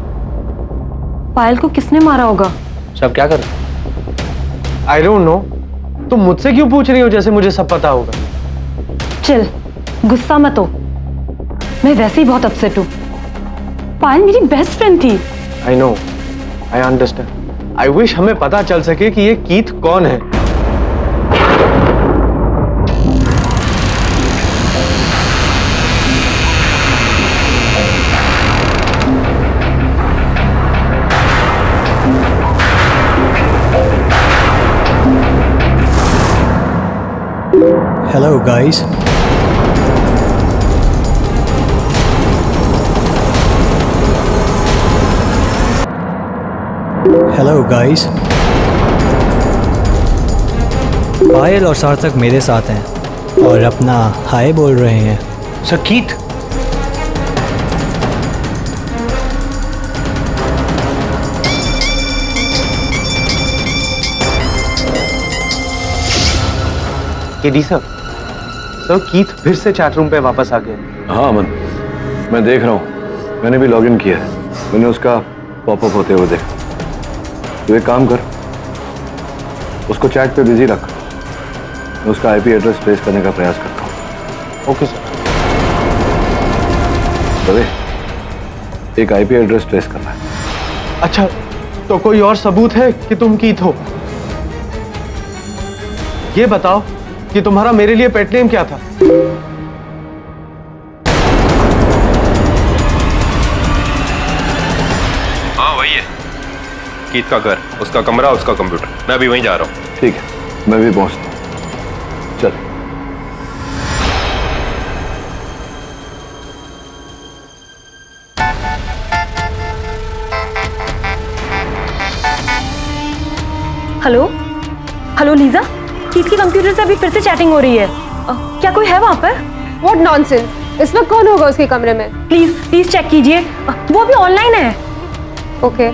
S5: पायल को किसने मारा होगा?
S4: सब क्या कर रहे हैं?
S7: I don't know. तुम मुझसे क्यों पूछ रही हो जैसे मुझे सब पता होगा?
S5: चिल, गुस्सा मत हो। मैं वैसे ही बहुत अपसेट हूँ। पायल मेरी बेस्ट फ्रेंड थी।
S7: I know, I understand. I wish हमें पता चल सके कि ये कीथ कौन है।
S10: Hello guys, hello guys. Payal और सार्थक मेरे साथ हैं और अपना हाय बोल रहे हैं।
S4: Sir, Keith?
S7: KD sir, Keith फिर से चैट रूम पे वापस आ गया।
S8: हाँ अमन, मैं देख रहा हूँ। मैंने भी लॉगिन किया है। मैंने उसका पॉपअप होते हुए देखा। तो एक काम कर, उसको चैट पे बिजी रख। मैं उसका आईपी एड्रेस ट्रेस करने का प्रयास करता हूँ।
S7: Okay sir.
S8: रवि, एक आईपी एड्रेस ट्रेस करना है।
S7: अच्छा, तो कोई और सबूत है कि तुम कीथ हो? ये बताओ कि तुम्हारा मेरे लिए पेट नेम क्या था?
S13: हाँ, वही है कीथ का घर, उसका कमरा, उसका कंप्यूटर। मैं अभी वहीं जा रहा हूँ।
S8: ठीक है, मैं भी पहुंचता हूँ। चल।
S5: हेलो हेलो लीजा, कीथ के कंप्यूटर से अभी फिर से चैटिंग हो रही है। क्या कोई है वहां पर?
S1: What nonsense! इस वक्त कौन होगा उसके कमरे में?
S5: प्लीज प्लीज चेक कीजिए, वो अभी ऑनलाइन है।
S1: ओके।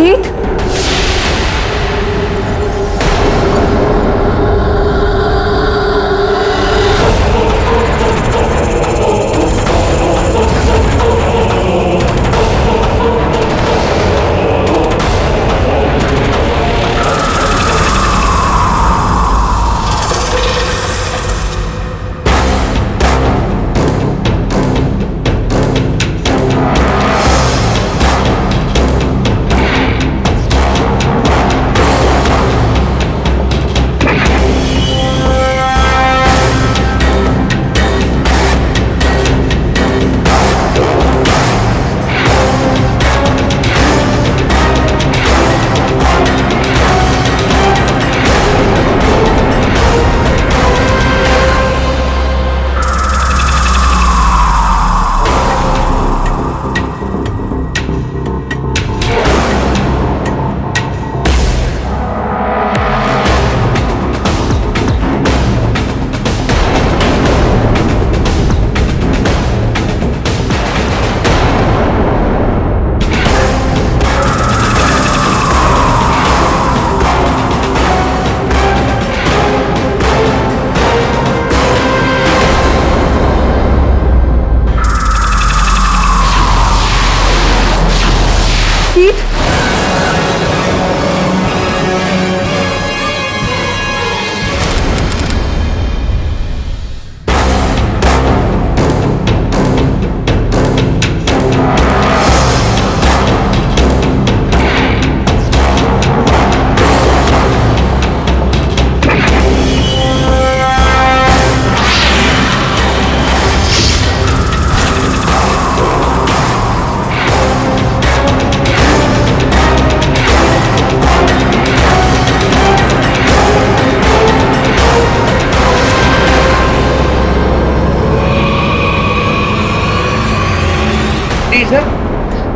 S1: कीथ,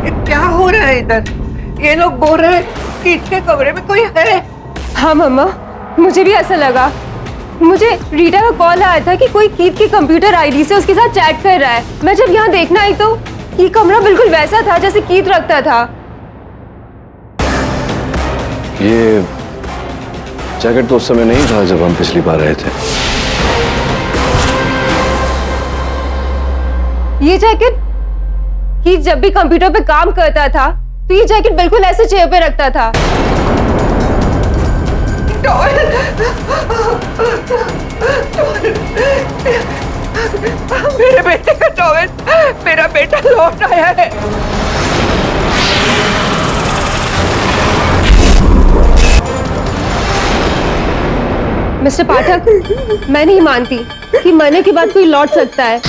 S14: ये क्या हो रहा है इधर? ये लोग बोल रहे हैं कि इसके कमरे में कोई है।
S1: हाँ मम्मा, मुझे भी ऐसा लगा। मुझे रीटा का कॉल आया था कि कोई कीथ की कंप्यूटर आईडी से उसके साथ चैट कर रहा है। मैं जब यहाँ देखना आई तो ये कमरा बिल्कुल वैसा था जैसे कीथ रखता था।
S8: ये जैकेट तो उस समय नहीं था जब हम पिछली बार आए थे।
S1: ये जैकेट कीथ जब भी कंप्यूटर पे काम करता था तो ये जैकेट बिल्कुल ऐसे चेयर पे रखता था।
S14: मेरे बेटे का टॉवेल, मेरा बेटा लौट आया है।
S1: मिस्टर पाठक, मैं नहीं मानती कि मरने के बाद कोई लौट सकता है।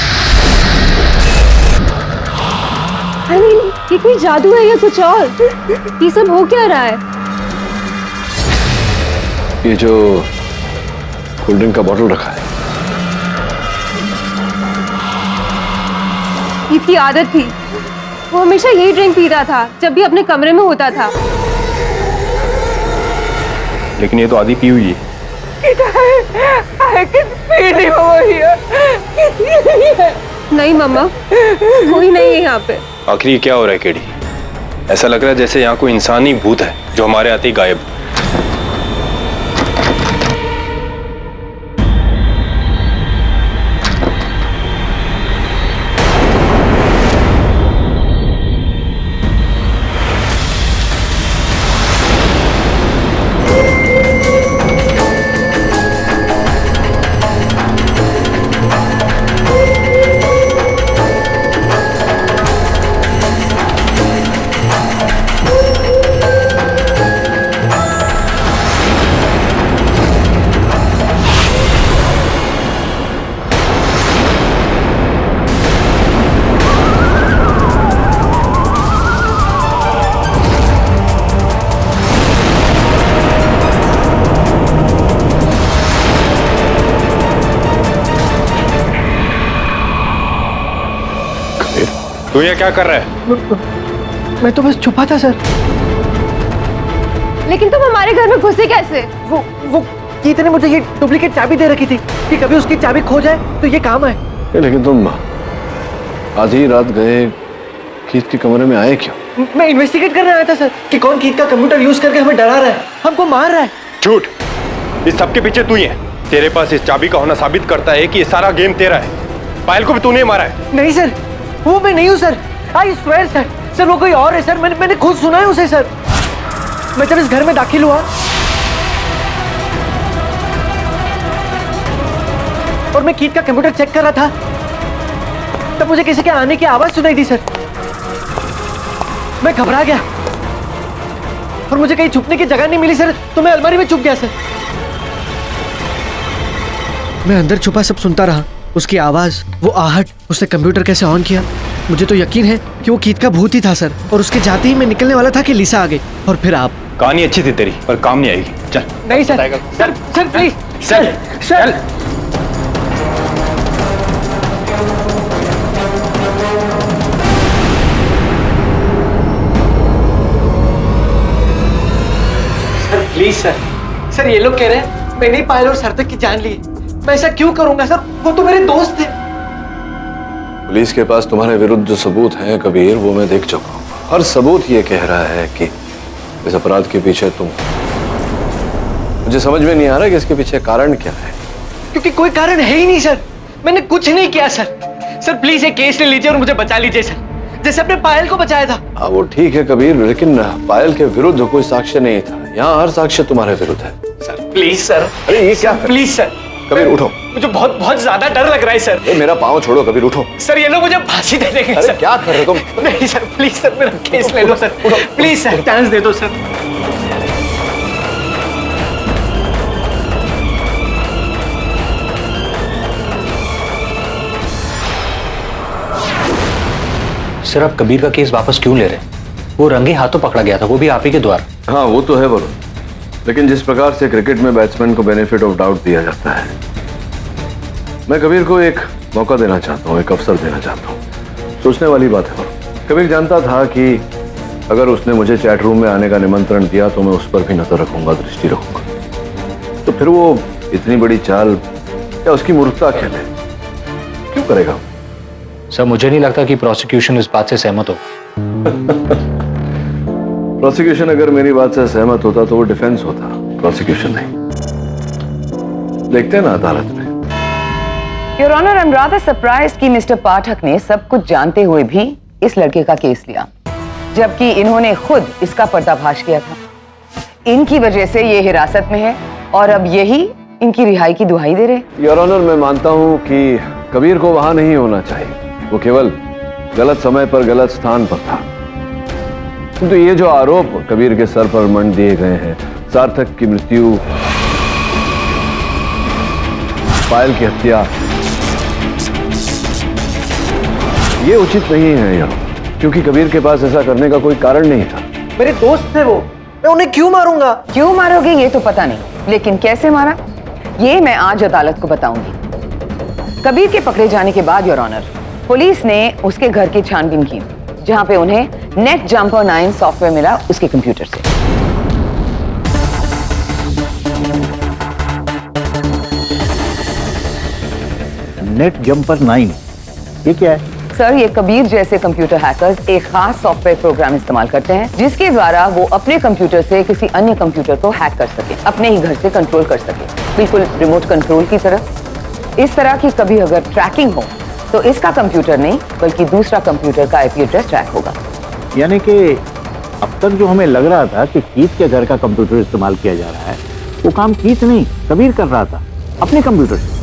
S1: I mean, ये कोई जादू है या कुछ और? ये सब हो क्या रहा है?
S8: ये जो कोल्ड ड्रिंक का बॉटल रखा है,
S1: इसकी आदत थी। वो हमेशा यही ड्रिंक पीता था जब भी अपने कमरे में होता था।
S13: लेकिन ये तो आधी पी हुई है।
S1: नहीं मम्मा, कोई नहीं है यहाँ पे।
S13: आखिर ये क्या हो रहा है केडी? ऐसा लग रहा है जैसे यहाँ कोई इंसानी भूत है जो हमारे आते ही गायब। तू ये क्या कर रहा है?
S7: मैं तो बस छुपा था सर।
S1: लेकिन तुम हमारे घर में घुसे कैसे?
S7: वो कीथ ने मुझे ये डुप्लीकेट चाबी दे रखी थी कि कभी उसकी चाबी खो जाए तो ये काम आए।
S8: लेकिन तुम आधी रात गए कीथ के कमरे में आए क्यों?
S7: मैं इन्वेस्टिगेट करने आया था सर कि कौन कीथ का कंप्यूटर यूज करके हमें डरा रहा है, हमको मार रहा है।
S15: झूठ, इस सबके पीछे तू ही है। तेरे पास इस चाबी का होना साबित करता है कि ये सारा गेम तेरा है। पायल को भी तूने मारा है।
S7: नहीं सर, वो मैं नहीं हूँ sir. I swear sir, sir वो कोई और है सर। मैंने खुद सुना है उसे सर। मैं जब इस घर में दाखिल हुआ और मैं कीथ का कंप्यूटर चेक कर रहा था, तब मुझे किसी के आने की आवाज सुनाई दी सर। मैं घबरा गया और मुझे कहीं छुपने की जगह नहीं मिली सर, तो मैं अलमारी में छुप गया सर। मैं अंदर छुपा सब सुनता रहा, उसकी आवाज, वो आहट, उसने कंप्यूटर कैसे ऑन किया। मुझे तो यकीन है कि वो कीथ का भूत ही था सर। और उसके जाते ही मैं निकलने वाला था कि लिसा आ गई और फिर आप।
S15: कहानी अच्छी थी तेरी, पर काम नहीं आएगी। चल।
S7: नहीं सर, सर प्लीज
S15: चल चल।
S7: प्लीज सर, ये लोग कह रहे हैं मैंने ही पायल और सार्थक की जान ली। मैं ऐसा क्यों करूंगा सर, वो तो मेरे दोस्त थे।
S8: पुलिस के पास तुम्हारे विरुद्ध जो सबूत हैं कबीर, वो मैं देख चुका हूँ। हर सबूत ये कह रहा है कि इस अपराध के पीछे तुम। मुझे समझ में नहीं आ रहा कि इसके पीछे कारण क्या है।
S7: क्योंकि कोई कारण है ही नहीं सर, मैंने कुछ नहीं किया सर। सर प्लीज ये केस ले लीजिए और मुझे बचा लीजिए सर, जैसे अपने पायल को बचाया था।
S8: हाँ वो ठीक है कबीर, लेकिन पायल के विरुद्ध कोई साक्ष्य नहीं था। यहाँ हर साक्ष्य तुम्हारे विरुद्ध है।
S7: Sir please sir.
S8: अरे ये क्या?
S7: Please sir.
S8: कबीर उठो।
S7: मुझे बहुत बहुत ज्यादा डर लग रहा है सर।
S8: मेरा पाँव छोड़ो कबीर, उठो।
S7: सर ये लोग मुझे फांसी दे देंगे।
S8: अरे
S7: सर
S8: क्या कर रहे हो तुम?
S7: नहीं सर, प्लीज सर, मेरा केस ले लो सर। प्लीज सर, चांस दे दो सर।
S4: सर आप कबीर का केस वापस क्यों ले रहे हैं? वो रंगे हाथों पकड़ा गया था, वो भी आप ही के द्वारा।
S8: हाँ वो तो है वरुण, लेकिन जिस प्रकार से क्रिकेट में बैट्समैन को बेनिफिट ऑफ डाउट दिया जाता है, मैं कबीर को एक मौका देना चाहता हूँ, एक अवसर देना चाहता हूँ। सोचने वाली बात है वरुण। कबीर जानता था कि अगर उसने मुझे चैट रूम में आने का निमंत्रण दिया तो मैं उस पर भी नजर रखूंगा, दृष्टि रखूंगा। तो फिर वो इतनी बड़ी चाल या उसकी मूर्खता खेले क्यों करेगा?
S4: सर मुझे नहीं लगता कि प्रोसिक्यूशन इस बात से सहमत हो।
S8: प्रोसिक्यूशन अगर मेरी बात से सहमत होता तो वो डिफेंस होता, प्रोसिक्यूशन नहीं। देखते हैं ना अदालत में।
S6: Your honour, I am rather surprised कि मिस्टर पाठक ने सब कुछ जानते हुए भी इस लड़के का केस लिया, जबकि इन्होंने खुद इसका पर्दाफाश किया था। इनकी वजह से ये हिरासत में है और अब यही इनकी रिहाई की दुहाई दे रहे।
S8: योर ऑनर, मैं मानता हूं कि कबीर को वहां नहीं होना चाहिए, वो केवल गलत समय पर गलत स्थान पर था। किंतु ये जो आरोप कबीर के सर पर मंड दिए गए हैं, सार्थक की मृत्यु, पायल की हत्या, ये उचित नहीं है यार, क्योंकि कबीर के पास ऐसा करने का कोई कारण नहीं था।
S7: मेरे दोस्त थे वो, मैं उन्हें क्यों मारूंगा?
S6: क्यों मारोगे ये तो पता नहीं, लेकिन कैसे मारा ये मैं आज अदालत को बताऊंगी। कबीर के पकड़े जाने के बाद योर ऑनर, पुलिस ने उसके घर की छानबीन की, जहां पे उन्हें नेट जंपर 9 सॉफ्टवेयर मिला उसके कंप्यूटर से।
S12: नेट जंपर 9, ये क्या है?
S6: सर ये कबीर जैसे कंप्यूटर हैकर्स एक खास सॉफ्टवेयर प्रोग्राम इस्तेमाल करते हैं, जिसके द्वारा वो अपने कंप्यूटर से किसी अन्य कंप्यूटर को हैक कर सके, अपने ही घर से कंट्रोल कर सके, बिल्कुल रिमोट कंट्रोल की तरह। इस तरह की कभी अगर ट्रैकिंग हो तो इसका कंप्यूटर नहीं बल्कि दूसरा कंप्यूटर का आईपी एड्रेस ट्रैक होगा।
S12: यानी कि अब तक जो हमें लग रहा था कि कीथ के घर का कंप्यूटर इस्तेमाल किया जा रहा है, वो काम कीथ नहीं कबीर कर रहा था अपने कंप्यूटर से।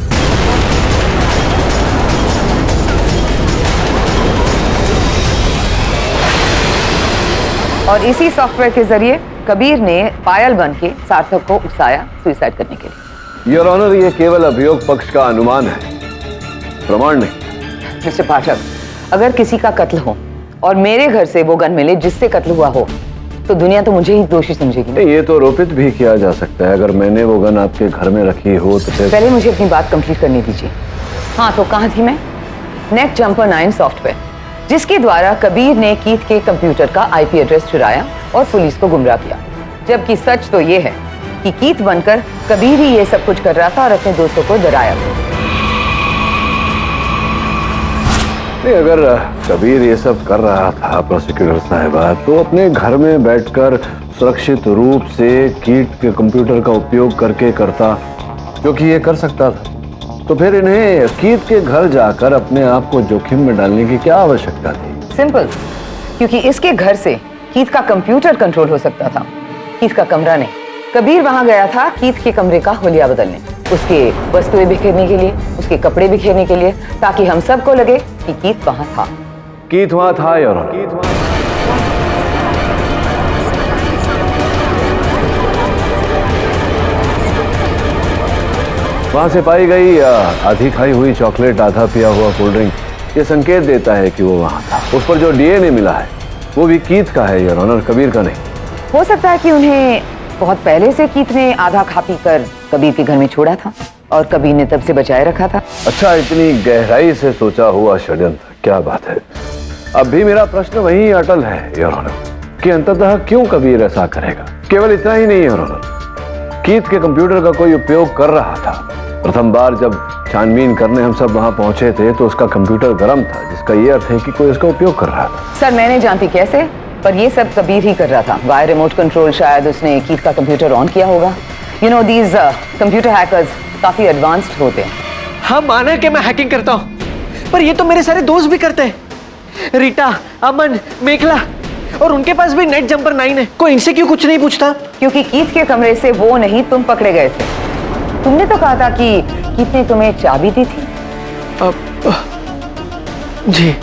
S6: और इसी सॉफ्टवेयर के जरिए कबीर ने पायल बन के सार्थक को उकसाया सुसाइड करने के लिए।
S8: योर ऑनर, ये केवल अभियोग पक्ष का अनुमान है, प्रमाण नहीं।
S6: मिस्टर पाठक, अगर किसी का कत्ल हो और मेरे घर से वो गन मिले जिससे कत्ल हुआ हो, तो दुनिया तो मुझे ही दोषी समझेगी।
S8: ये तो आरोपित भी किया जा सकता है, अगर मैंने वो गन आपके घर में रखी हो तो फिर।
S6: पहले मुझे अपनी बात कंप्लीट करने दीजिए। हाँ तो कहाँ थी मैं? नेट जंपर 9 सॉफ्टवेयर, जिसके द्वारा कबीर ने कीथ के कंप्यूटर का आईपी एड्रेस चुराया और पुलिस को गुमराह किया, जबकि सच तो ये है कि कीथ बनकर कबीर ही ये सब कुछ कर रहा था और अपने दोस्तों को डराया।
S8: नहीं, अगर कबीर ये सब कर रहा था प्रोसिक्यूटर साहिबा, तो अपने घर में बैठकर सुरक्षित रूप से कीट के कंप्यूटर का उपयोग करके करता, क्योंकि ये कर सकता था। तो फिर इन्हें कीट के घर जाकर अपने आप को जोखिम में डालने की क्या आवश्यकता थी?
S6: सिंपल, क्योंकि इसके घर से कीट का कंप्यूटर कंट्रोल हो सकता था, कीट का कमरा नहीं। कबीर वहां गया था कीट के कमरे का हुलिया बदलने, उसके वस्तुएं बिखेरने के लिए, उसके कपड़े बिखेरने के लिए, ताकि हम सबको लगे कि कीट वहां था।
S8: कीट वहां था यार। वहां से पाई गई आधी खाई हुई चॉकलेट, आधा पिया हुआ कोल्ड ड्रिंक, ये संकेत देता है कि वो वहां था। उस पर जो डीएनए मिला है वो भी कीट का है योर ऑनर, कबीर का नहीं।
S6: हो सकता है कि उन्हें बहुत पहले से कीट ने आधा खा पी कर कबीर के घर में छोड़ा था और कबीर ने तब से बचाए रखा था।
S8: अच्छा, इतनी गहराई से सोचा हुआ षड्यंत्र, क्या बात है। अब भी मेरा प्रश्न वही अटल है योर ऑनर कि अंततः क्यों कबीर ऐसा करेगा। केवल इतना ही नहीं योर ऑनर, कीट के कंप्यूटर का कोई उपयोग कर रहा था। प्रथम बार जब छानबीन करने हम सब वहां पहुंचे थे तो उसका कंप्यूटर गर्म था, जिसका ये अर्थ है कि कोई उसका उपयोग कर रहा था।
S6: सर, मैं नहीं जानती कैसे, पर ये सब कबीर ही कर रहा था। बाय रिमोट कंट्रोल शायद उसने कीट का कंप्यूटर ऑन किया होगा। You know, these computer hackers काफी एडवांस्ड होते हैं।
S7: हाँ, माना कि मैं हैकिंग करता हूँ, पर ये तो मेरे सारे दोस्त भी करते हैं। रीटा, अमन, मेखला, और उनके पास भी नेट जंपर 9 है। कोई इनसे क्यों कुछ नहीं पूछता?
S6: क्योंकि कीट के कमरे से वो नहीं, तुम पकड़े गए थे। तुमने तो कहा था कि कीट ने तुम्हें चाबी दी थी।
S7: जी।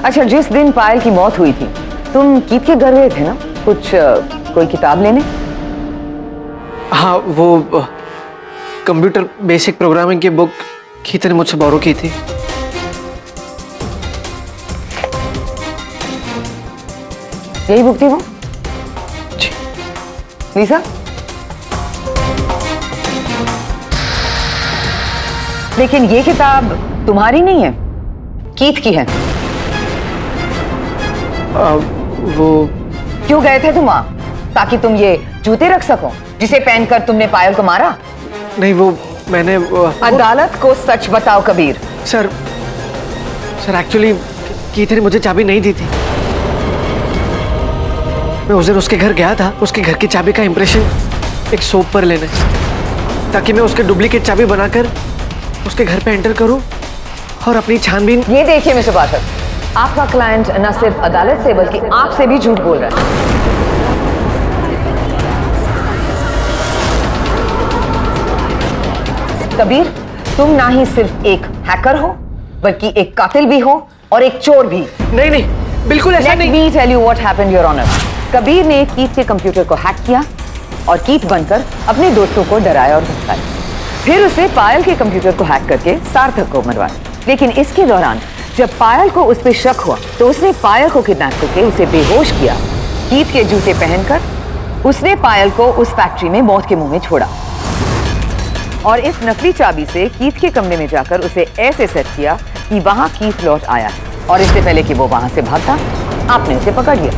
S6: अच्छा, जिस दिन पायल की मौत हुई थी तुम कीट के घर गए थे ना, कोई किताब लेने?
S7: हाँ, वो कंप्यूटर बेसिक प्रोग्रामिंग की बुक कीट ने मुझसे बोरो की थी।
S6: यही बुक थी वो?
S7: जी।
S6: लीसा, लेकिन ये किताब तुम्हारी नहीं है, कीट की है।
S7: वो
S6: क्यों गए थे तुम वहां? ताकि तुम ये जूते रख सको जिसे पहनकर तुमने पायल को मारा?
S7: नहीं, वो मैंने
S6: अदालत को सच बताओ कबीर।
S7: सर एक्चुअली कीट ने मुझे चाबी नहीं दी थी। मैं उस दिन उसके घर गया था, उसके घर की चाबी का इंप्रेशन एक सोप पर लेने, ताकि मैं उसके डुप्लीकेट चाबी बनाकर उसके घर पे एंटर करूं और अपनी छानबीन।
S6: ये देखिए मिस्टर पाठक, आपका क्लाइंट न सिर्फ अदालत से बल्कि आपसे भी झूठ बोल रहा है। कबीर, तुम ना ही सिर्फ एक हैकर हो बल्कि एक कातिल भी हो और एक चोर भी।
S7: नहीं, बिल्कुल ऐसा नहीं।
S6: Let me tell you what happened, Your Honor. Kabir ने कीट के कंप्यूटर को हैक किया और कीट बनकर अपने दोस्तों को डराया और धमकाया। फिर उसने पायल के कंप्यूटर को हैक करके सार्थक को मरवाया। लेकिन इसके दौरान जब पायल को उस पर शक हुआ तो उसने पायल को किडनैप करके उसे बेहोश किया। कीट के जूते पहनकर उसने पायल को उस फैक्ट्री में मौत के मुंह में छोड़ा और इस नकली चाबी से कीट के कमरे में जाकर उसे ऐसे सेट किया कि वहां कीट लौट आया है और इससे पहले कि वो वहां से भागता, आपने उसे पकड़ लिया।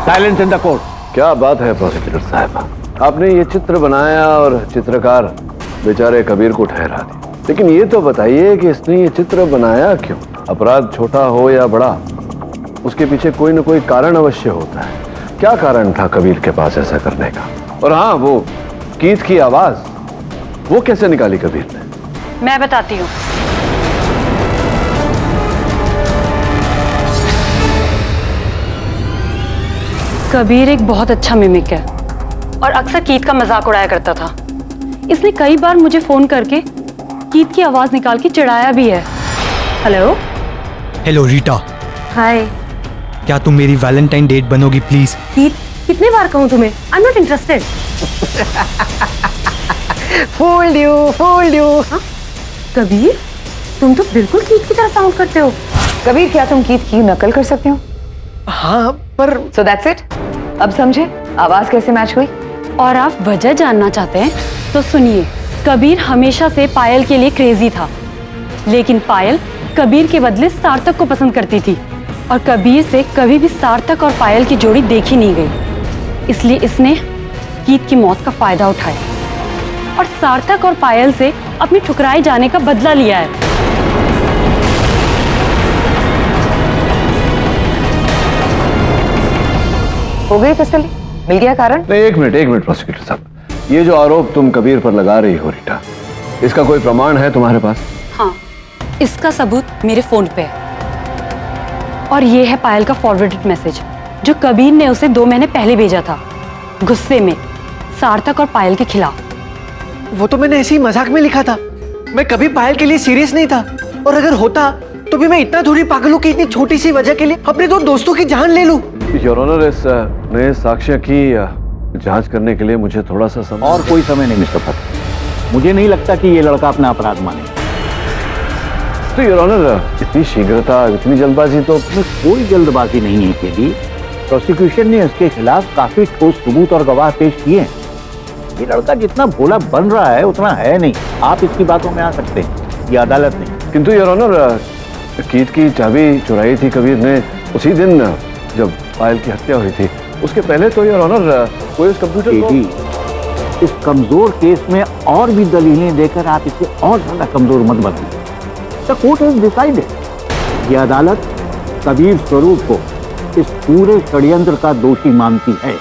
S8: Silence in the court. क्या बात है प्रोसिक्यूटर साहब, आपने ये चित्र बनाया और चित्रकार बेचारे कबीर को ठहरा दिया, लेकिन ये तो बताइए कि इसने ये चित्र बनाया क्यों? अपराध छोटा हो या बड़ा, उसके पीछे कोई न कोई कारण अवश्य होता है। क्या कारण था कबीर के पास ऐसा करने का? और हाँ, वो कीट की आवाज वो कैसे निकाली कबीर ने?
S5: मैं बताती हूँ। कबीर एक बहुत अच्छा मिमिक है और अक्सर कीट का मजाक उड़ाया करता था। इसने कई बार मुझे फोन करके कीट की आवाज निकाल के चिढ़ाया भी है। हेलो।
S10: Hello Rita.
S5: हाय।
S10: क्या तुम मेरी वैलेंटाइन डेट बनोगी प्लीज?
S5: कीट, कितने बार कहूँ तुम्हें? आई am not interested.
S7: Fooled you।
S5: हाँ? कबीर, तुम तो बिल्कुल कीट की तरह साउंड करते हो।
S6: कबीर, क्या तुम कीट की नकल कर सकते हो?
S7: हाँ, पर
S6: So that's it? अब समझे आवाज कैसे मैच हुई?
S5: और आप वजह जानना चाहते हैं तो सुनिए। कबीर हमेशा से पायल के लिए क्रेजी था, लेकिन पायल कबीर के बदले सार्थक को पसंद करती थी और कबीर से कभी भी सार्थक और पायल की जोड़ी देखी नहीं गई। इसलिए इसने कीट की मौत का फायदा उठाया और सार्थक और पायल से अपनी ठुकराए जाने का बदला लिया है।
S6: हो गई तसल्ली? मिल गया कारण?
S8: नहीं, एक मिनट प्रोसिक्यूटर साहब, ये जो आरोप तुम कबीर पर लगा रही हो रीटा, इसका कोई प्रमाण है तुम्हारे पास?
S5: हाँ, इसका सबूत मेरे फोन पे है और ये है पायल का फॉरवर्डेड मैसेज जो कबीर ने उसे 2 महीने पहले भेजा था, गुस्से में सार्थक और पायल के खिलाफ।
S7: वो तो मैंने ऐसे ही मजाक में लिखा था, मैं कभी पायल के लिए सीरियस नहीं था, और अगर होता तो भी मैं इतना थोड़ी पागल हूं कि इतनी छोटी सी वजह के लिए अपने 2 दोस्तों की जान ले लूं।
S8: योर ऑनर, इस नए साक्ष्य की जांच करने के लिए मुझे थोड़ा सा समय।
S12: और कोई समय नहीं मिस्टर फतेह, मुझे नहीं लगता कि ये लड़का अपना अपराध माने।
S8: तो योर ऑनर, इतनी शीघ्रता, इतनी जल्दबाजी तो?
S12: कोई जल्दबाजी नहीं है केली। प्रोसिक्यूशन ने इसके खिलाफ काफी ठोस सबूत और गवाह पेश किए हैं। ये लड़का जितना भोला बन रहा है उतना है नहीं। आप इसकी बातों में आ सकते हैं, ये अदालत नहीं।
S8: किंतु योर ऑनर, कीट की चाबी चुराई थी कबीर ने उसी दिन जब पायल की हत्या हुई थी। उसके पहले तो योर ऑनर कोई उस कंप्यूटर को...
S12: इस कमजोर केस में और भी दलीलें देकर आप इसे और ज्यादा कमजोर मत बनाइए। The court has decided. ये अदालत कबीर स्वरूप को इस पूरे षड्यंत्र का दोषी मानती है।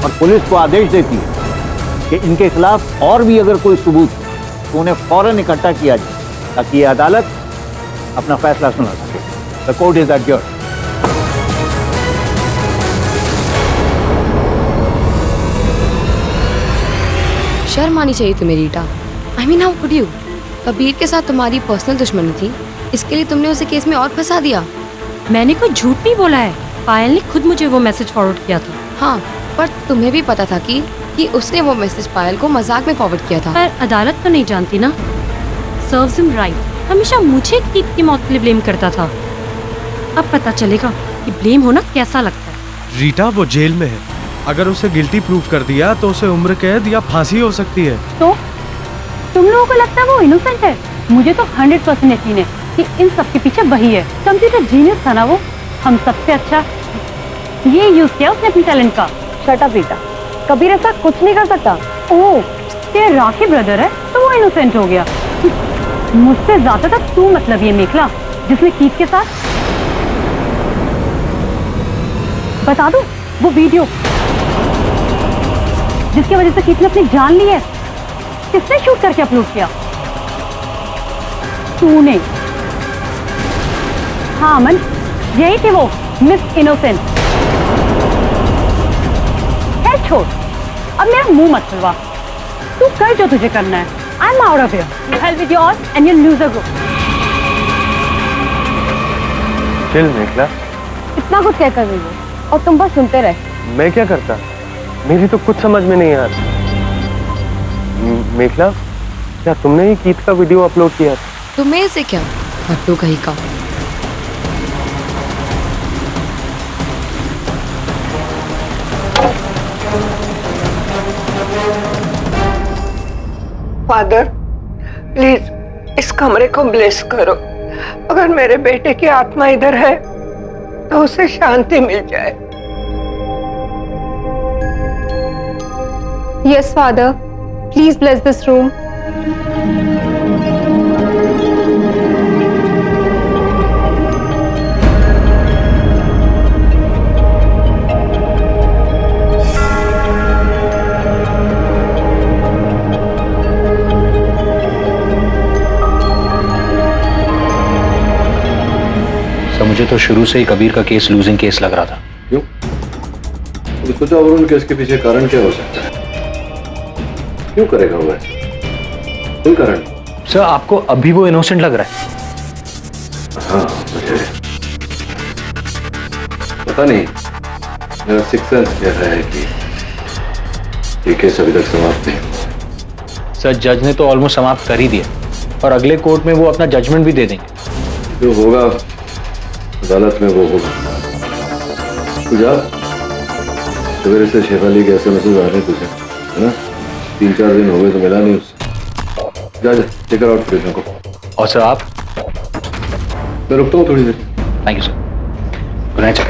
S12: और पुलिस को आदेश देती है कि इनके खिलाफ और भी अगर कोई सबूत है तो उन्हें फौरन इकट्ठा किया जाए ताकि ये अदालत अपना फैसला सुना सके। The court is adjourned.
S11: शर्म आनी चाहिए तुम्हें Rita. I mean how could you? Kabir के साथ तुम्हारी पर्सनल दुश्मनी थी, इसके लिए तुमने उसे केस में और फंसा दिया।
S5: मैंने कोई झूठ नहीं बोला है, पायल ने खुद मुझे वो मैसेज फॉरवर्ड किया था।
S11: हाँ, पर तुम्हें भी पता था कि उसने वो मैसेज पायल को मजाक में फॉरवर्ड किया था।
S5: पर अदालत तो नहीं जानती ना। सर्व्स हिम राइट, हमेशा मुझे कीट की मौत के लिए ब्लेम करता था। अब पता चलेगा कि ब्लेम होना कैसा लगता है।
S13: रीटा वो जेल में है, अगर उसे गिल्टी प्रूव कर दिया तो उसे उम्र कैद या फांसी हो सकती है।
S5: तो तुम लोगों को लगता है वो इनोसेंट है? मुझे तो 100% यकीन है कि इन सब के पीछे वही है। कंप्यूटर जीनियस था ना वो, हम सबसे अच्छा ये यूज किया उसने अपने टैलेंट का।
S1: शट अप रीटा, कबीर ऐसा कुछ नहीं कर सकता।
S5: ओह, तेरा राखी ब्रदर है तो वो इनोसेंट हो गया। मुझसे ज्यादा तक तू मतलब ये मेखला जिसने कीट के साथ। बता दूं वो वीडियो जिसकी वजह से कीट ने अपनी जान ली है, किसने शूट करके अपलोड किया? तूने। हाँ अमन, यही थी वो मिस इनोसेंट। है छोड़, अब मेरा मुंह मत खुलवा। तू कर जो तुझे करना है। I am out of here. You help with yours and your loser group.
S15: Chill Mekhla,
S1: इतना कुछ क्या कर रही हो और तुम बस सुनते रहे।
S15: मैं क्या करता? मेरी तो कुछ समझ में नहीं आ रहा। मेखला, क्या तुमने ही कीट का वीडियो अपलोड किया था?
S11: तुम्हें से क्या फट्टू कहीं का।
S14: फादर, प्लीज इस कमरे को ब्लेस करो। अगर मेरे बेटे की आत्मा इधर है तो उसे शांति मिल जाए।
S1: Yes father, please bless this room.
S4: मुझे तो शुरू से ही कबीर का केस लूजिंग केस लग रहा था।
S8: क्यों? तो सोचा वरुण केस के पीछे कारण क्या हो सकता है? क्यों करेगा वो ऐसा? कोई कारण?
S4: सर, आपको अभी वो इनोसेंट लग रहा है?
S8: हाँ, मुझे पता नहीं, मेरा सिक्स सेंस कह रहा है कि ये केस अभी तक समाप्त नहीं हुआ।
S4: सर, जज ने तो ऑलमोस्ट समाप्त कर ही दिया और अगले कोर्ट में वो अपना जजमेंट भी दे देंगे।
S8: जो होगा अदालत में वो होगा। तू जा, सवेरे से शेफाली के ऐसे मैसेज आ रहे तुझे, है ना? 3-4 दिन हो गए तो मिला नहीं उससे। जा चेक आउट फिर को।
S4: और सर आप?
S8: मैं रुकता हूँ थोड़ी देर।
S4: Thank you sir. Good night sir.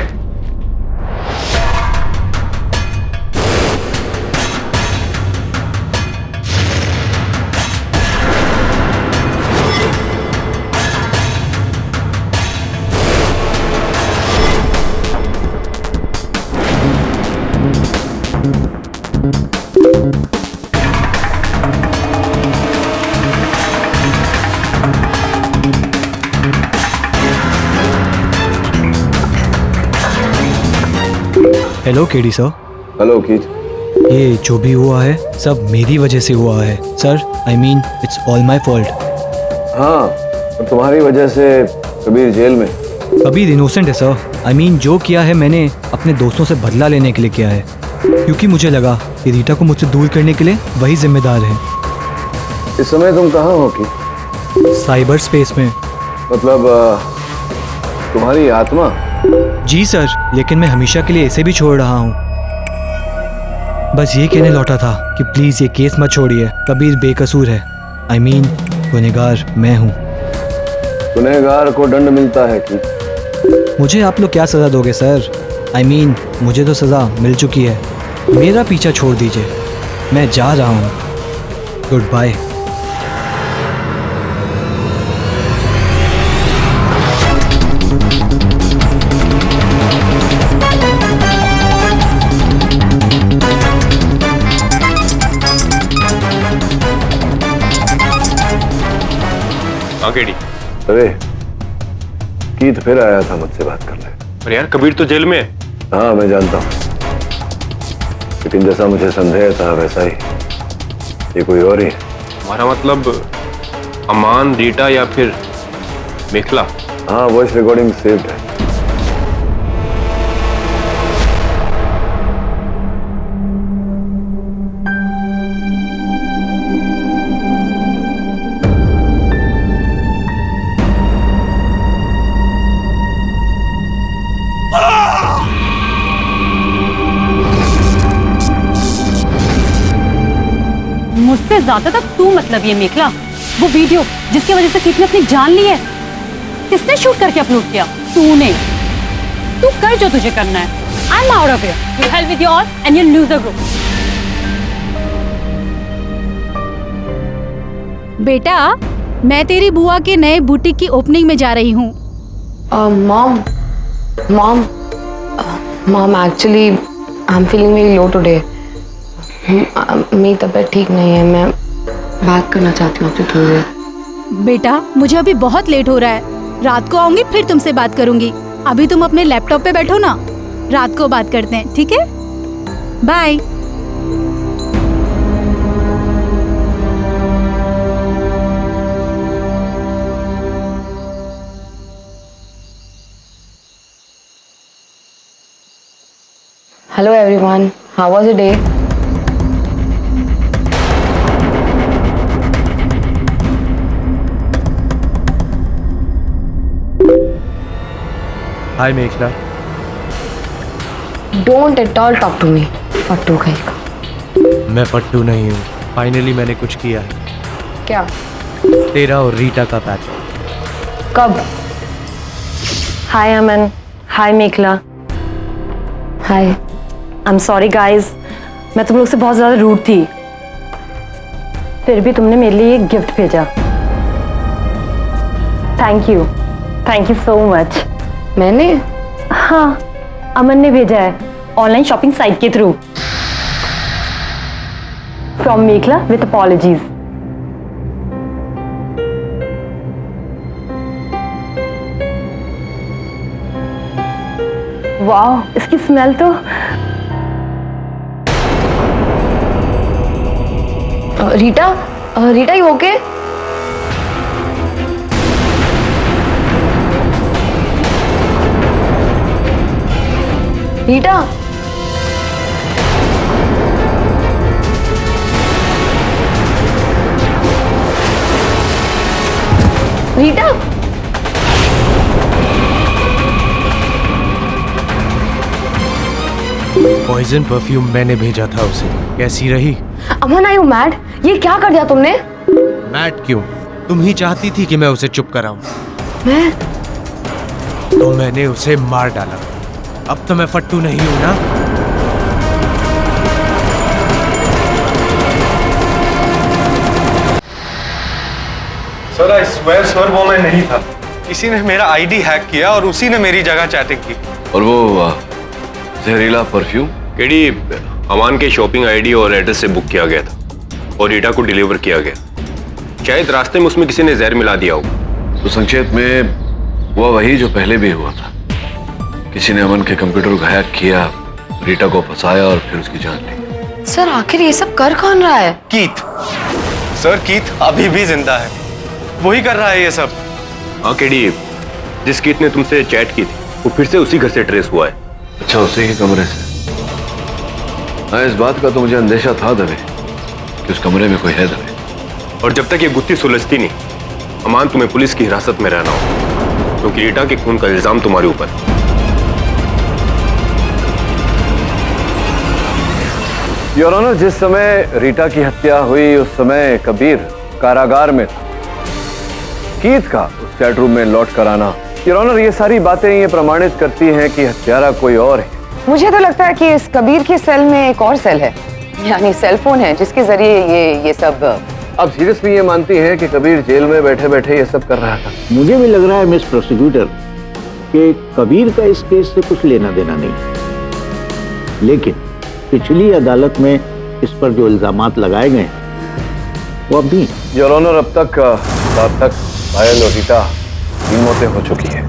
S10: Hello KD sir.
S8: Hello Keith.
S10: ये जो भी हुआ है सब मेरी वजह से हुआ है sir. I mean it's all my fault.
S8: हाँ, और तुम्हारी वजह से कबीर जेल में।
S10: कबीर इनोसेंट है सर। आई मीन जो किया है मैंने अपने दोस्तों से बदला लेने के लिए किया है, क्योंकि मुझे लगा कि रीटा को मुझसे दूर करने के लिए वही जिम्मेदार है।
S8: इस समय तुम कहाँ हो कीथ?
S10: साइबर स्पेस में।
S8: मतलब तुम्हारी आत्मा?
S10: जी सर, लेकिन मैं हमेशा के लिए इसे भी छोड़ रहा हूँ। बस ये कहने लौटा था कि प्लीज ये केस मत छोड़िए, कबीर बेकसूर है। आई मीन गुनहगार मैं हूँ।
S8: गुनहगार को दंड मिलता है कि
S10: मुझे आप लोग क्या सजा दोगे सर? आई मीन मुझे तो सजा मिल चुकी है। मेरा पीछा छोड़ दीजिए, मैं जा रहा हूँ। Goodbye.
S15: केडी।
S8: अरे कीथ फिर आया था मुझसे बात करने।
S15: पर यार कबीर तो जेल में है।
S8: हाँ मैं जानता हूँ, लेकिन जैसा मुझे संदेह था वैसा ही ये कोई और ही है।
S15: हमारा मतलब अमान, रीटा या फिर मेखला?
S8: हाँ, वॉइस रिकॉर्डिंग सेव्ड है।
S5: मुझसे ज्यादा तक तू मतलब ये मेखला, वो वीडियो जिसकी वजह से कीथ ने अपनी जान ली है, किसने शूट करके अपलोड किया? तूने। तू कर जो तुझे करना है। I am out of here. You help with your and your loser group.
S9: बेटा, मैं तेरी बुआ के नए बुटीक की ओपनिंग में जा रही हूँ।
S11: Mom actually I am feeling very low today. मेरी तबीयत ठीक नहीं है, मैं बात करना चाहती हूँ आपसे थोड़ी देर।
S9: बेटा, मुझे अभी बहुत लेट हो रहा है, रात को आऊंगी फिर तुमसे बात करूंगी। अभी तुम अपने लैपटॉप पे बैठो ना, रात को बात करते हैं, ठीक है? Bye.
S11: Hello everyone, how was your day?
S7: Hi Mekhla.
S11: Don't at all talk to me, फट्टू कहीं का।
S7: मैं फट्टू नहीं हूँ, फाइनली मैंने कुछ किया है।
S11: क्या?
S7: तेरा और रीटा का पैच।
S11: कब?
S16: हाय अमन, हाय मेखला।
S11: हाय।
S16: आई एम सॉरी गाइस, मैं तुम लोग से बहुत ज्यादा रूड थी, फिर भी तुमने मेरे लिए एक गिफ्ट भेजा। Thank you so much.
S11: मैंने?
S16: हाँ, अमन ने भेजा है ऑनलाइन शॉपिंग साइट के through. From Mekhala with apologies. वाह, इसकी स्मेल तो।
S11: Rita you okay? Rita? Rita?
S7: Poison perfume मैंने भेजा था उसे, कैसी रही?
S11: Aman, are you mad? ये क्या कर दिया तुमने?
S7: मैड क्यों? तुम ही चाहती थी कि मैं उसे चुप कराऊं।
S11: मैं?
S7: तो मैंने उसे मार डाला। अब तो मैं फट्टू नहीं हूं ना?
S15: सर आई स्वेयर सर वो मैं नहीं था। किसी ने मेरा आईडी हैक किया और उसी ने मेरी जगह चैटिंग की।
S8: और वो जहरीला परफ्यूम
S15: केडी अमान के शॉपिंग आईडी और एड्रेस से बुक किया गया था और रीटा को डिलीवर किया गया। शायद रास्ते में उसमें किसी ने जहर मिला दिया हो।
S8: तो संक्षेप में हुआ वही जो पहले भी हुआ था। किसी ने अमन के कंप्यूटर को हैक किया, रीटा को फंसाया और फिर उसकी जान ली।
S11: सर आखिर ये सब कर कौन रहा है?
S2: कीथ। सर कीथ अभी भी जिंदा है, वही कर रहा है ये सब।
S15: हाँ केडी, जिस कीथ ने तुमसे चैट की थी वो फिर से उसी घर से ट्रेस हुआ है।
S8: अच्छा, उसी ही कमरे से? हाँ, इस बात का तो मुझे अंदेशा था दवे कि उस कमरे में कोई है दवे।
S15: और जब तक ये गुत्थी सुलझती नहीं, अमान तुम्हें पुलिस की हिरासत में रहना होगा, क्योंकि रीटा के खून का इल्जाम तुम्हारे ऊपर है।
S8: योर ऑनर, जिस समय रीटा की हत्या हुई उस समय कबीर कारागार में था। कीथ का उस चैट रूम में लौट कर आना, योर ऑनर, ये सारी बातें ये प्रमाणित करती हैं कि हत्यारा कोई और है।
S6: मुझे तो लगता है कि इस कबीर के सेल में एक और सेल है, यानी सेल फोन है, जिसके जरिए ये सब।
S8: अब सीरियसली ये मानती हैं कि कबीर जेल में बैठे बैठे ये सब कर रहा था?
S12: मुझे भी लग रहा है मिस प्रोसिक्यूटर कि कबीर का इस केस से कुछ लेना देना नहीं, लेकिन पिछली अदालत में इस पर जो इल्जामात लगाए गए वो अब भी।
S8: योर ऑनर, अब तक सार्थक, पायल और रीटा 3 मौतें हो चुकी है।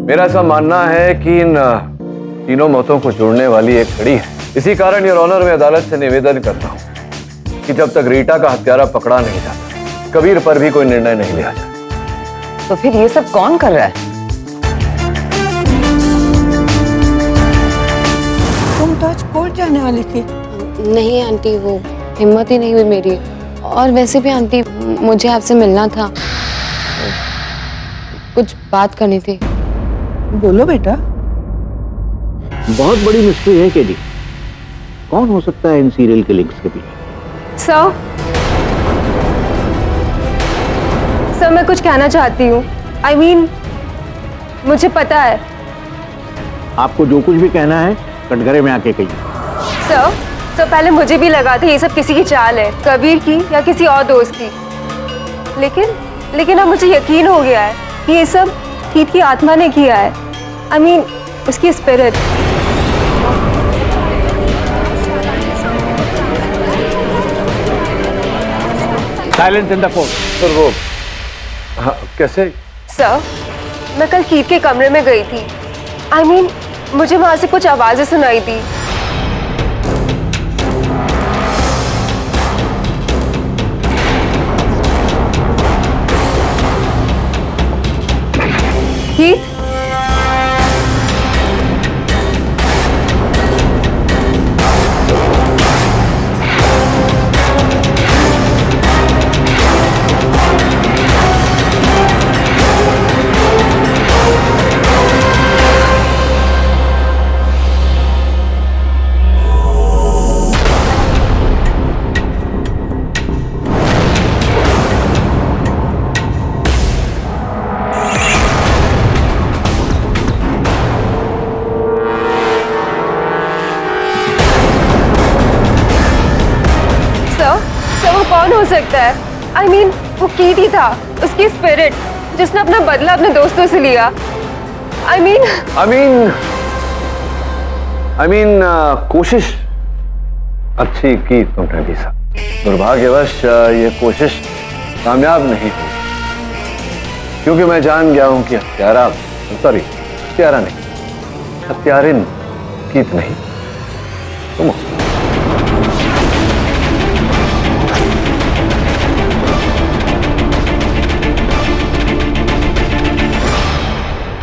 S8: मेरा ऐसा मानना है कि इन तीनों मौतों को जोड़ने वाली एक कड़ी है। इसी कारण योर ऑनर, मैं अदालत से निवेदन करता हूं कि जब तक रीटा का हत्यारा पकड़ा नहीं जाता, कबीर पर भी कोई निर्णय नहीं लिया जाए।
S6: तो फिर ये सब कौन कर रहा है?
S14: तुम तो आज कोर्ट जाने वाली थी।
S11: नहीं आंटी, वो हिम्मत ही नहीं हुई मेरी। और वैसे भी आंटी, मुझे आपसे मिलना था, कुछ बात करनी थी।
S14: बोलो बेटा।
S12: बहुत बड़ी मिस्ट्री है केडी। कौन हो सकता है इन सीरियल किलिंग्स के पीछे?
S1: सर मैं कुछ कहना चाहती हूँ। I mean, मुझे पता है।
S12: आपको जो कुछ भी कहना है कटघरे में आके कहिए।
S1: सर पहले मुझे भी लगा था ये सब किसी की चाल है, कबीर की या किसी और दोस्त की, लेकिन अब मुझे यकीन हो गया है कि ये सब कीथ की आत्मा ने किया है। I mean, उसकी spirit.
S12: Silence in the court.
S8: Sir वो हाँ, कैसे?
S1: सर मैं कल कीथ के कमरे में गई थी। I mean, मुझे वहां से कुछ आवाजें सुनाई दी। कीथ, वो कौन हो सकता है? I mean, वो कीथ ही था, उसकी स्पिरिट जिसने अपना बदला अपने दोस्तों से लिया। I mean,
S8: कोशिश अच्छी की तुमने भी साहब, दुर्भाग्यवश ये कोशिश कामयाब नहीं हुई, क्योंकि मैं जान गया हूं कि हत्यारा नहीं, हत्यारिन कीथ नहीं, तुम हो।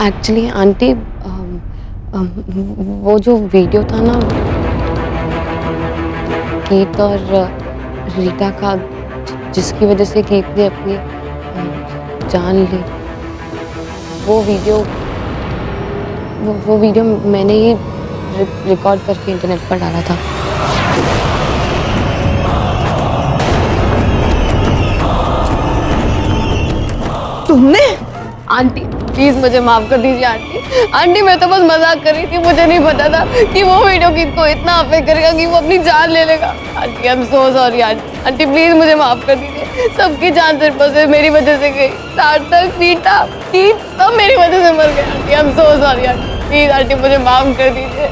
S11: एक्चुअली आंटी, वो जो वीडियो था ना कीथ और रीटा का, जिसकी वजह से कीथ ने अपनी जान ली, वो वीडियो मैंने ही रिकॉर्ड करके इंटरनेट पर डाला था।
S14: तुमने?
S11: आंटी प्लीज मुझे माफ कर दीजिए आंटी, मैं तो बस मजाक कर रही थी, मुझे नहीं पता था कि वो वीडियो कीथ को इतना अफेक्ट करेगा कि वो अपनी जान ले लेगा। Aunty I am so sorry aunty please मुझे माफ कर दीजिए। सबकी जान सिर्फ से मेरी वजह से गई, सार्थक, रीटा, कीथ सब मेरी वजह से मर गए। Aunty I am so sorry aunty, please aunty मुझे माफ कर दीजिए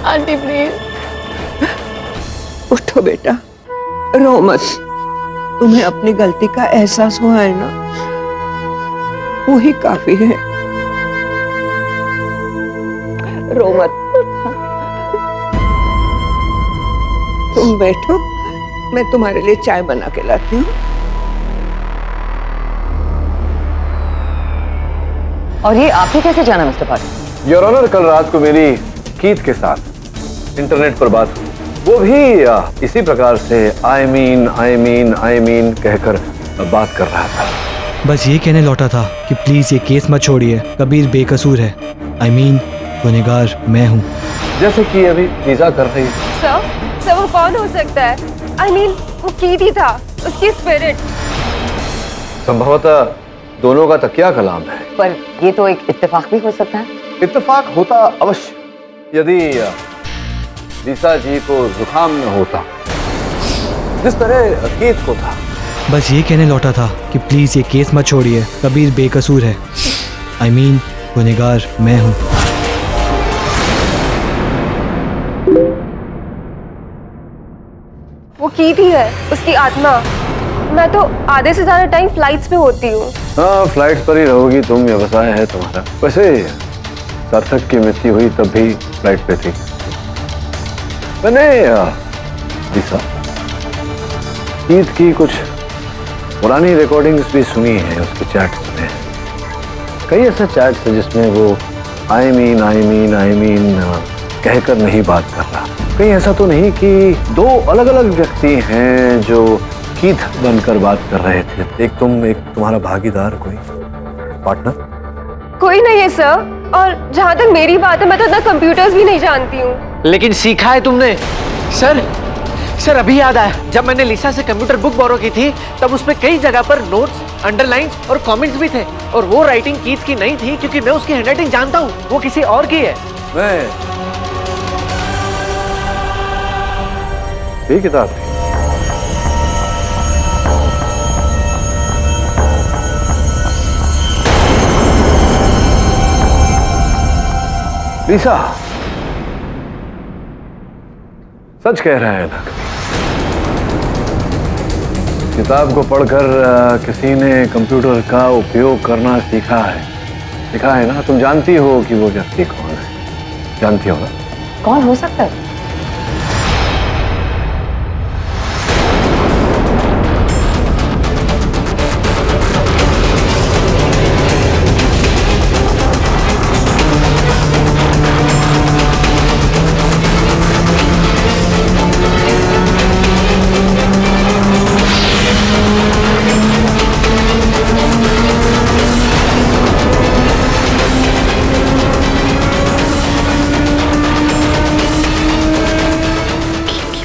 S11: आंटी प्लीज।
S14: उठो बेटा, रो मत। तुम्हें अपनी गलती का एहसास हुआ है ना, वो ही काफी है। रो मत। तुम बैठो, मैं तुम्हारे लिए चाय बना के लाती हूँ।
S6: और ये आपने कैसे जाना मिस्टर पाटिल?
S8: योर ऑनर, कल रात को मेरी कीथ के साथ इंटरनेट पर बात हुई। वो भी इसी प्रकार से आई मीन कहकर बात कर रहा था।
S10: बस ये कहने लौटा था कि प्लीज ये केस मत छोड़िए, कबीर बेकसूर है। आई मीन गुनहगार मैं हूँ।
S8: जैसे कि अभी लीजा कर रही है।
S1: सर वो कौन हो सकता है? आई मीन वो कीथ ही था, उसकी स्पिरिट।
S8: संभवतः दोनों का तकिया कलाम है।
S6: पर ये तो एक इत्तेफाक भी हो सकता है।
S8: इत्तेफाक होता अवश्य यदि लीसा जी को जुकाम न होता जिस तरह कीथ को था।
S10: बस ये कहने लौटा था कि प्लीज ये केस मत छोड़िए, कबीर बेकसूर है। आई मीन गुनहगार मैं हूँ।
S1: वो कीथ ही है, उसकी आत्मा। मैं तो आधे से ज्यादा टाइम फ्लाइट्स पे होती हूँ।
S8: हाँ, फ्लाइट पर ही रहोगी तुम, व्यवसाय है तुम्हारा। वैसे सार्थक की मृत्यु हुई तब भी फ्लाइट पे थी। मैंने लीसा कीथ की कुछ पुरानी रिकॉर्डिंग्स भी सुनी है, उसके चैट सुने हैं। कई ऐसे चैट्स है जिसमें वो आई मीन कहकर नहीं बात कर रहा। कहीं ऐसा तो नहीं कि दो अलग अलग व्यक्ति हैं जो कीथ बनकर बात कर रहे थे? एक तुम, एक तुम्हारा भागीदार, कोई पार्टनर?
S1: कोई नहीं है सर, और जहाँ तक मेरी बात है मैं तो इतना कंप्यूटर्स भी नहीं जानती हूँ।
S7: लेकिन सीखा है तुमने। सर अभी याद आया, जब मैंने लीसा से कंप्यूटर बुक बोरो की थी तब उसमें कई जगह पर नोट्स, अंडरलाइंस और कमेंट्स भी थे। और वो राइटिंग कीथ की नहीं थी, क्योंकि मैं उसकी हैंडराइटिंग जानता हूँ, वो किसी और की है।
S8: ये किताब थी। लीसा सच कह रहा है ना? किताब को पढ़कर किसी ने कंप्यूटर का उपयोग करना सीखा है ना? तुम जानती हो कि वो व्यक्ति कौन है? जानती हो ना?
S6: कौन हो सकता है?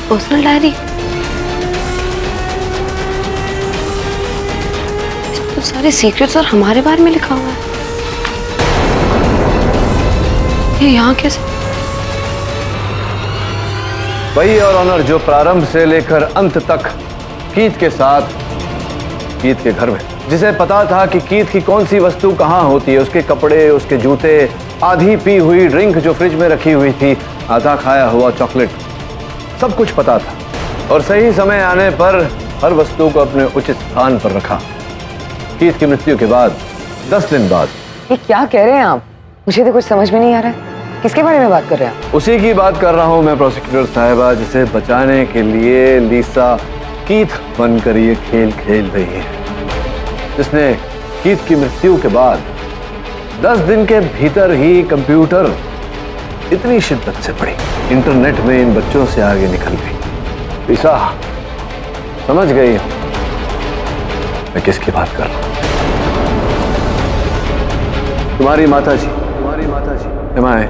S11: Personal diary. तो सारे सीक्रेट्स और हमारे बारे में लिखा हुआ है। ये यहाँ कैसे?
S8: वही और ऑनर जो प्रारंभ से लेकर अंत तक कीथ के साथ, कीथ के घर में, जिसे पता था कि कीथ की कौन सी वस्तु कहाँ होती है, उसके कपड़े, उसके जूते, आधी पी हुई ड्रिंक जो फ्रिज में रखी हुई थी, आधा खाया हुआ चॉकलेट, सब कुछ पता था। और सही समय आने पर हर वस्तु को अपने उचित स्थान पर रखा। कीथ की मृत्यु के बाद 10 दिन बाद।
S6: ये क्या कह रहे हैं आप? मुझे तो कुछ समझ में नहीं आ रहा है। किसके बारे में बात कर रहे हैं आप?
S8: उसी की बात कर रहा हूं मैं, प्रोसिक्यूटर साहिबा, जिसे बचाने के लिए लीसा कीथ बनकर ये खेल खेल रही है, जिसने कीथ की मृत्यु के बाद 10 दिन के भीतर ही कंप्यूटर इतनी शिद्दत से पड़ी, इंटरनेट में इन बच्चों से आगे निकल गई। लीसा समझ गई मैं किसकी बात कर रहा हूं? तुम्हारी माता जी। Am I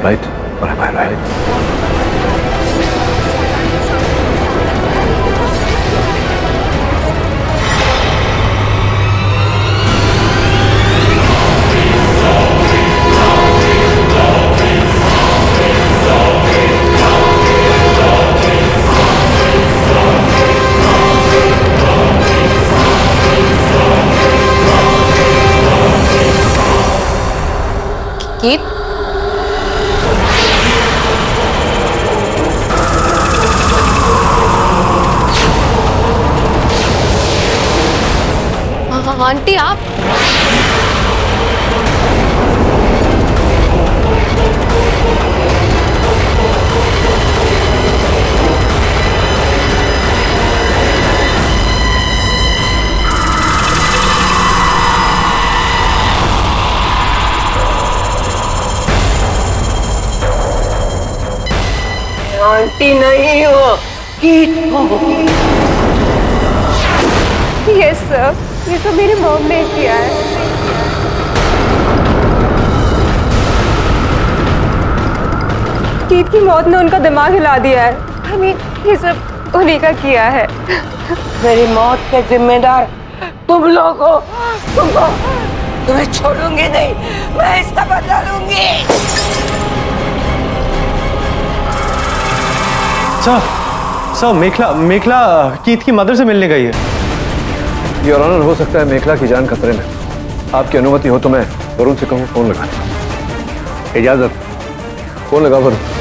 S8: right or am I right?
S11: Keith, aunty आप?
S14: आंटी नहीं हो, कीथ हो।
S1: यस सर, ये तो मेरी मॉम ने किया है। कीथ की मौत ने उनका दिमाग हिला दिया है। आई मीन, ये सब उन्हीं का किया है।
S14: मेरी मौत के जिम्मेदार तुम लोग हो। तुम्हें छोड़ूंगी नहीं, मैं इसका बदला लूंगी।
S2: सर मेखला कीथ की मदर से मिलने गई है।
S8: योर ऑनर, हो सकता है मेखला की जान खतरे में। आपकी अनुमति हो तो मैं वरुण से कहूँ फोन लगा। इजाजत, फोन लगा वरुण।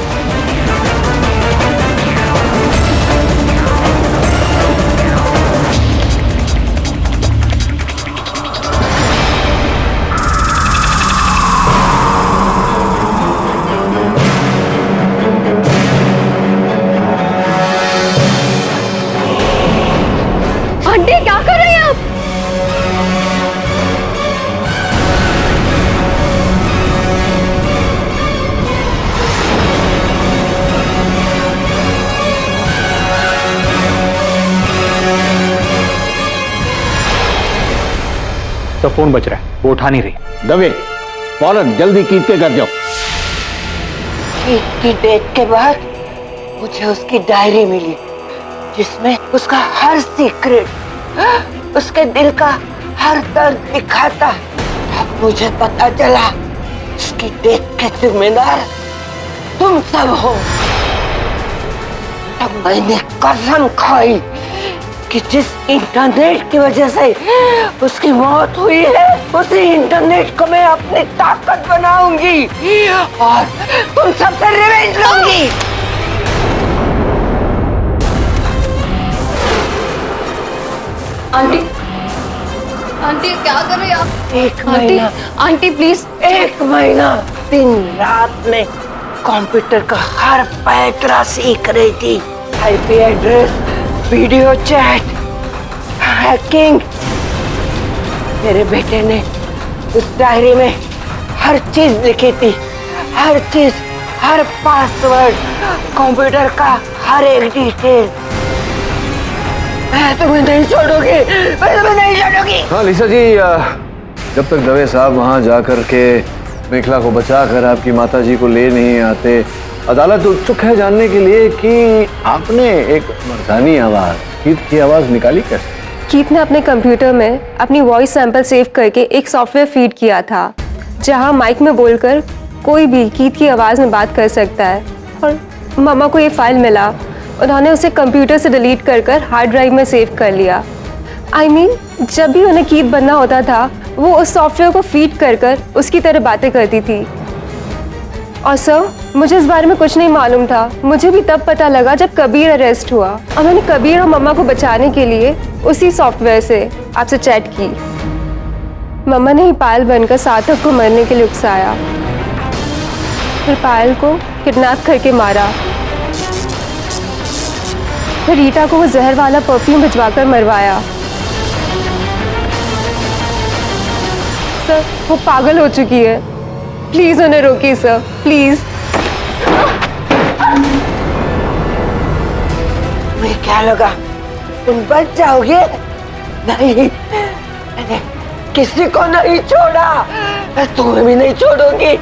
S1: आंटी क्या कर रहे हैं आप?
S4: तो फोन बज रहा है, वो उठा नहीं रही।
S12: दवे, फौरन जल्दी कीथ के घर जाओ।
S14: कीथ की डेथ के बाद मुझे उसकी डायरी मिली, जिसमें उसका हर सीक्रेट, उसके दिल का हर दर्द लिखा था। अब मुझे पता चला उसकी डेथ के जिम्मेदार तुम सब हो। तब मैंने कसम खाई कि जिस इंटरनेट की वजह से उसकी मौत हुई है, उसी इंटरनेट को मैं अपनी ताकत बनाऊंगी और तुम सबसे रिवेंज लूंगी।
S11: आंटी, आंटी क्या कर रहे हैं आप?
S14: एक
S11: आंटी,
S14: महीना,
S11: आंटी प्लीज।
S14: एक महीना दिन रात में कंप्यूटर का हर पैतरा सीख रही थी। IP address, video chat, hacking. मेरे बेटे ने उस डायरी में हर चीज लिखी थी, हर चीज, हर पासवर्ड, कंप्यूटर का हर एक डिटेल। मैं तुम्हें नहीं छोड़ूंगी, मैं तुम्हें नहीं छोड़ूंगी।
S8: हाँ लिसा जी, जब तक दवे साहब वहाँ जाकर के मेखला को बचाकर आपकी माताजी को ले नहीं आते, अदालत उत्सुक है जानने के लिए कि आपने एक मर्दानी आवाज, कीथ की आवाज निकाली कैसे?
S1: कीथ ने अपने कंप्यूटर में अपनी वॉइस सैंपल सेव करके एक सॉफ्टवेयर फीड किया था, जहां माइक में बोलकर कोई भी कीथ की आवाज़ में बात कर सकता है। और मामा को ये फाइल मिला, उन्होंने उसे कंप्यूटर से डिलीट कर हार्ड ड्राइव में सेव कर लिया। I mean, जब भी उन्हें कीथ बनना होता था, वो उस सॉफ्टवेयर को फीड कर उसकी तरह बातें करती थी। और सर, मुझे इस बारे में कुछ नहीं मालूम था। मुझे भी तब पता लगा जब कबीर अरेस्ट हुआ और मैंने कबीर और मम्मा को बचाने के लिए उसी सॉफ्टवेयर से आपसे चैट की। मम्मा ने ही पायल बनकर सार्थक को मरने के लिए उकसाया, फिर पायल को किडनैप करके मारा, फिर रीटा को वो जहर वाला परफ्यूम भिजवाकर मरवाया। सर, वो पागल हो चुकी है। प्लीज उन्हें रोकिए सर, प्लीज।
S14: तुम्हें क्या लगा तुम बच जाओगे? नहीं, मैंने किसी को नहीं छोड़ा, मैं तुम्हें भी नहीं छोड़ूंगी।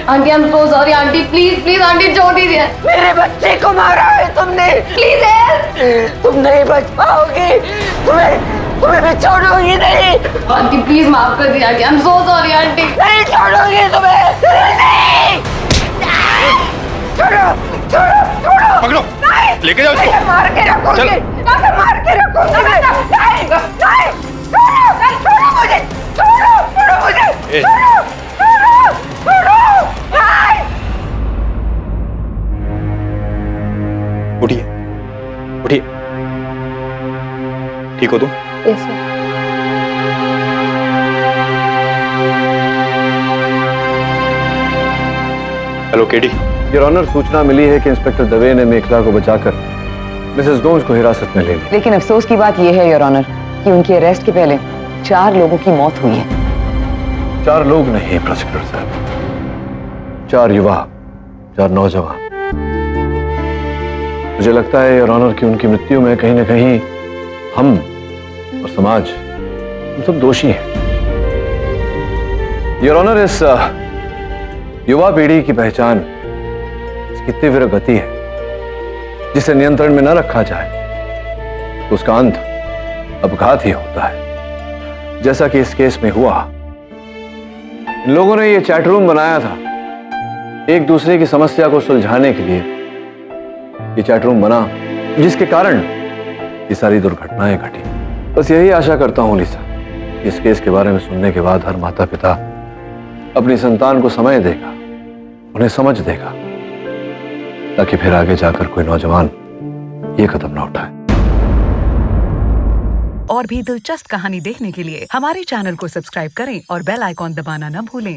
S11: Aunty I am so sorry aunty, please please aunty छोड़ दीजिए।
S14: मेरे बच्चे को मारा है तुमने,
S11: प्लीज हेल्प।
S14: तुम नहीं बच पाओगे, तुम्हें मैं छोड़ूंगी नहीं।
S11: आंटी प्लीज माफ कर दीजिए aunty, I am so sorry aunty.
S14: नहीं छोड़ूंगी तुम्हें, नहीं। छोड़ो छोड़ो छोड़ो,
S15: पकड़ो, लेके जाओ इसको।
S14: मार के रखूंगी, मार के रखूंगी मैं। नहीं नहीं, छोड़ो मुझे, छोड़ो मुझे, छोड़ो, नहीं।
S15: उठिए उठिए, ठीक हो तुम?
S1: Yes sir.
S15: Hello KD.
S8: Your honour, सूचना मिली है कि इंस्पेक्टर दवे ने मेखला को बचाकर मिसेस गोम्स को हिरासत में ले लिया।
S6: लेकिन अफसोस की बात यह है योर ऑनर कि उनकी अरेस्ट के पहले 4 लोगों की मौत हुई है।
S8: 4 लोग नहीं प्रोसिक्यूटर साहब, 4 युवा, 4 नौजवान। मुझे लगता है योर ऑनर की उनकी मृत्यु में कहीं ना कहीं हम और समाज हम सब दोषी हैं। योर ऑनर, इस युवा पीढ़ी की पहचान इसकी तीव्र गति है, जिसे नियंत्रण में न रखा जाए तो उसका अंत अपघात ही होता है, जैसा कि इस केस में हुआ। इन लोगों ने ये चैट रूम बनाया था एक दूसरे की समस्या को सुलझाने के लिए। ये चैट रूम बना जिसके कारण ये सारी दुर्घटनाएं घटी। बस यही आशा करता हूं लिसा, इस केस के बारे में सुनने के बाद हर माता पिता अपनी संतान को समय देगा, उन्हें समझ देगा, ताकि फिर आगे जाकर कोई नौजवान ये कदम ना उठाए।
S17: और भी दिलचस्प कहानी देखने के लिए हमारे चैनल को सब्सक्राइब करें और बेल आइकॉन दबाना न भूलें।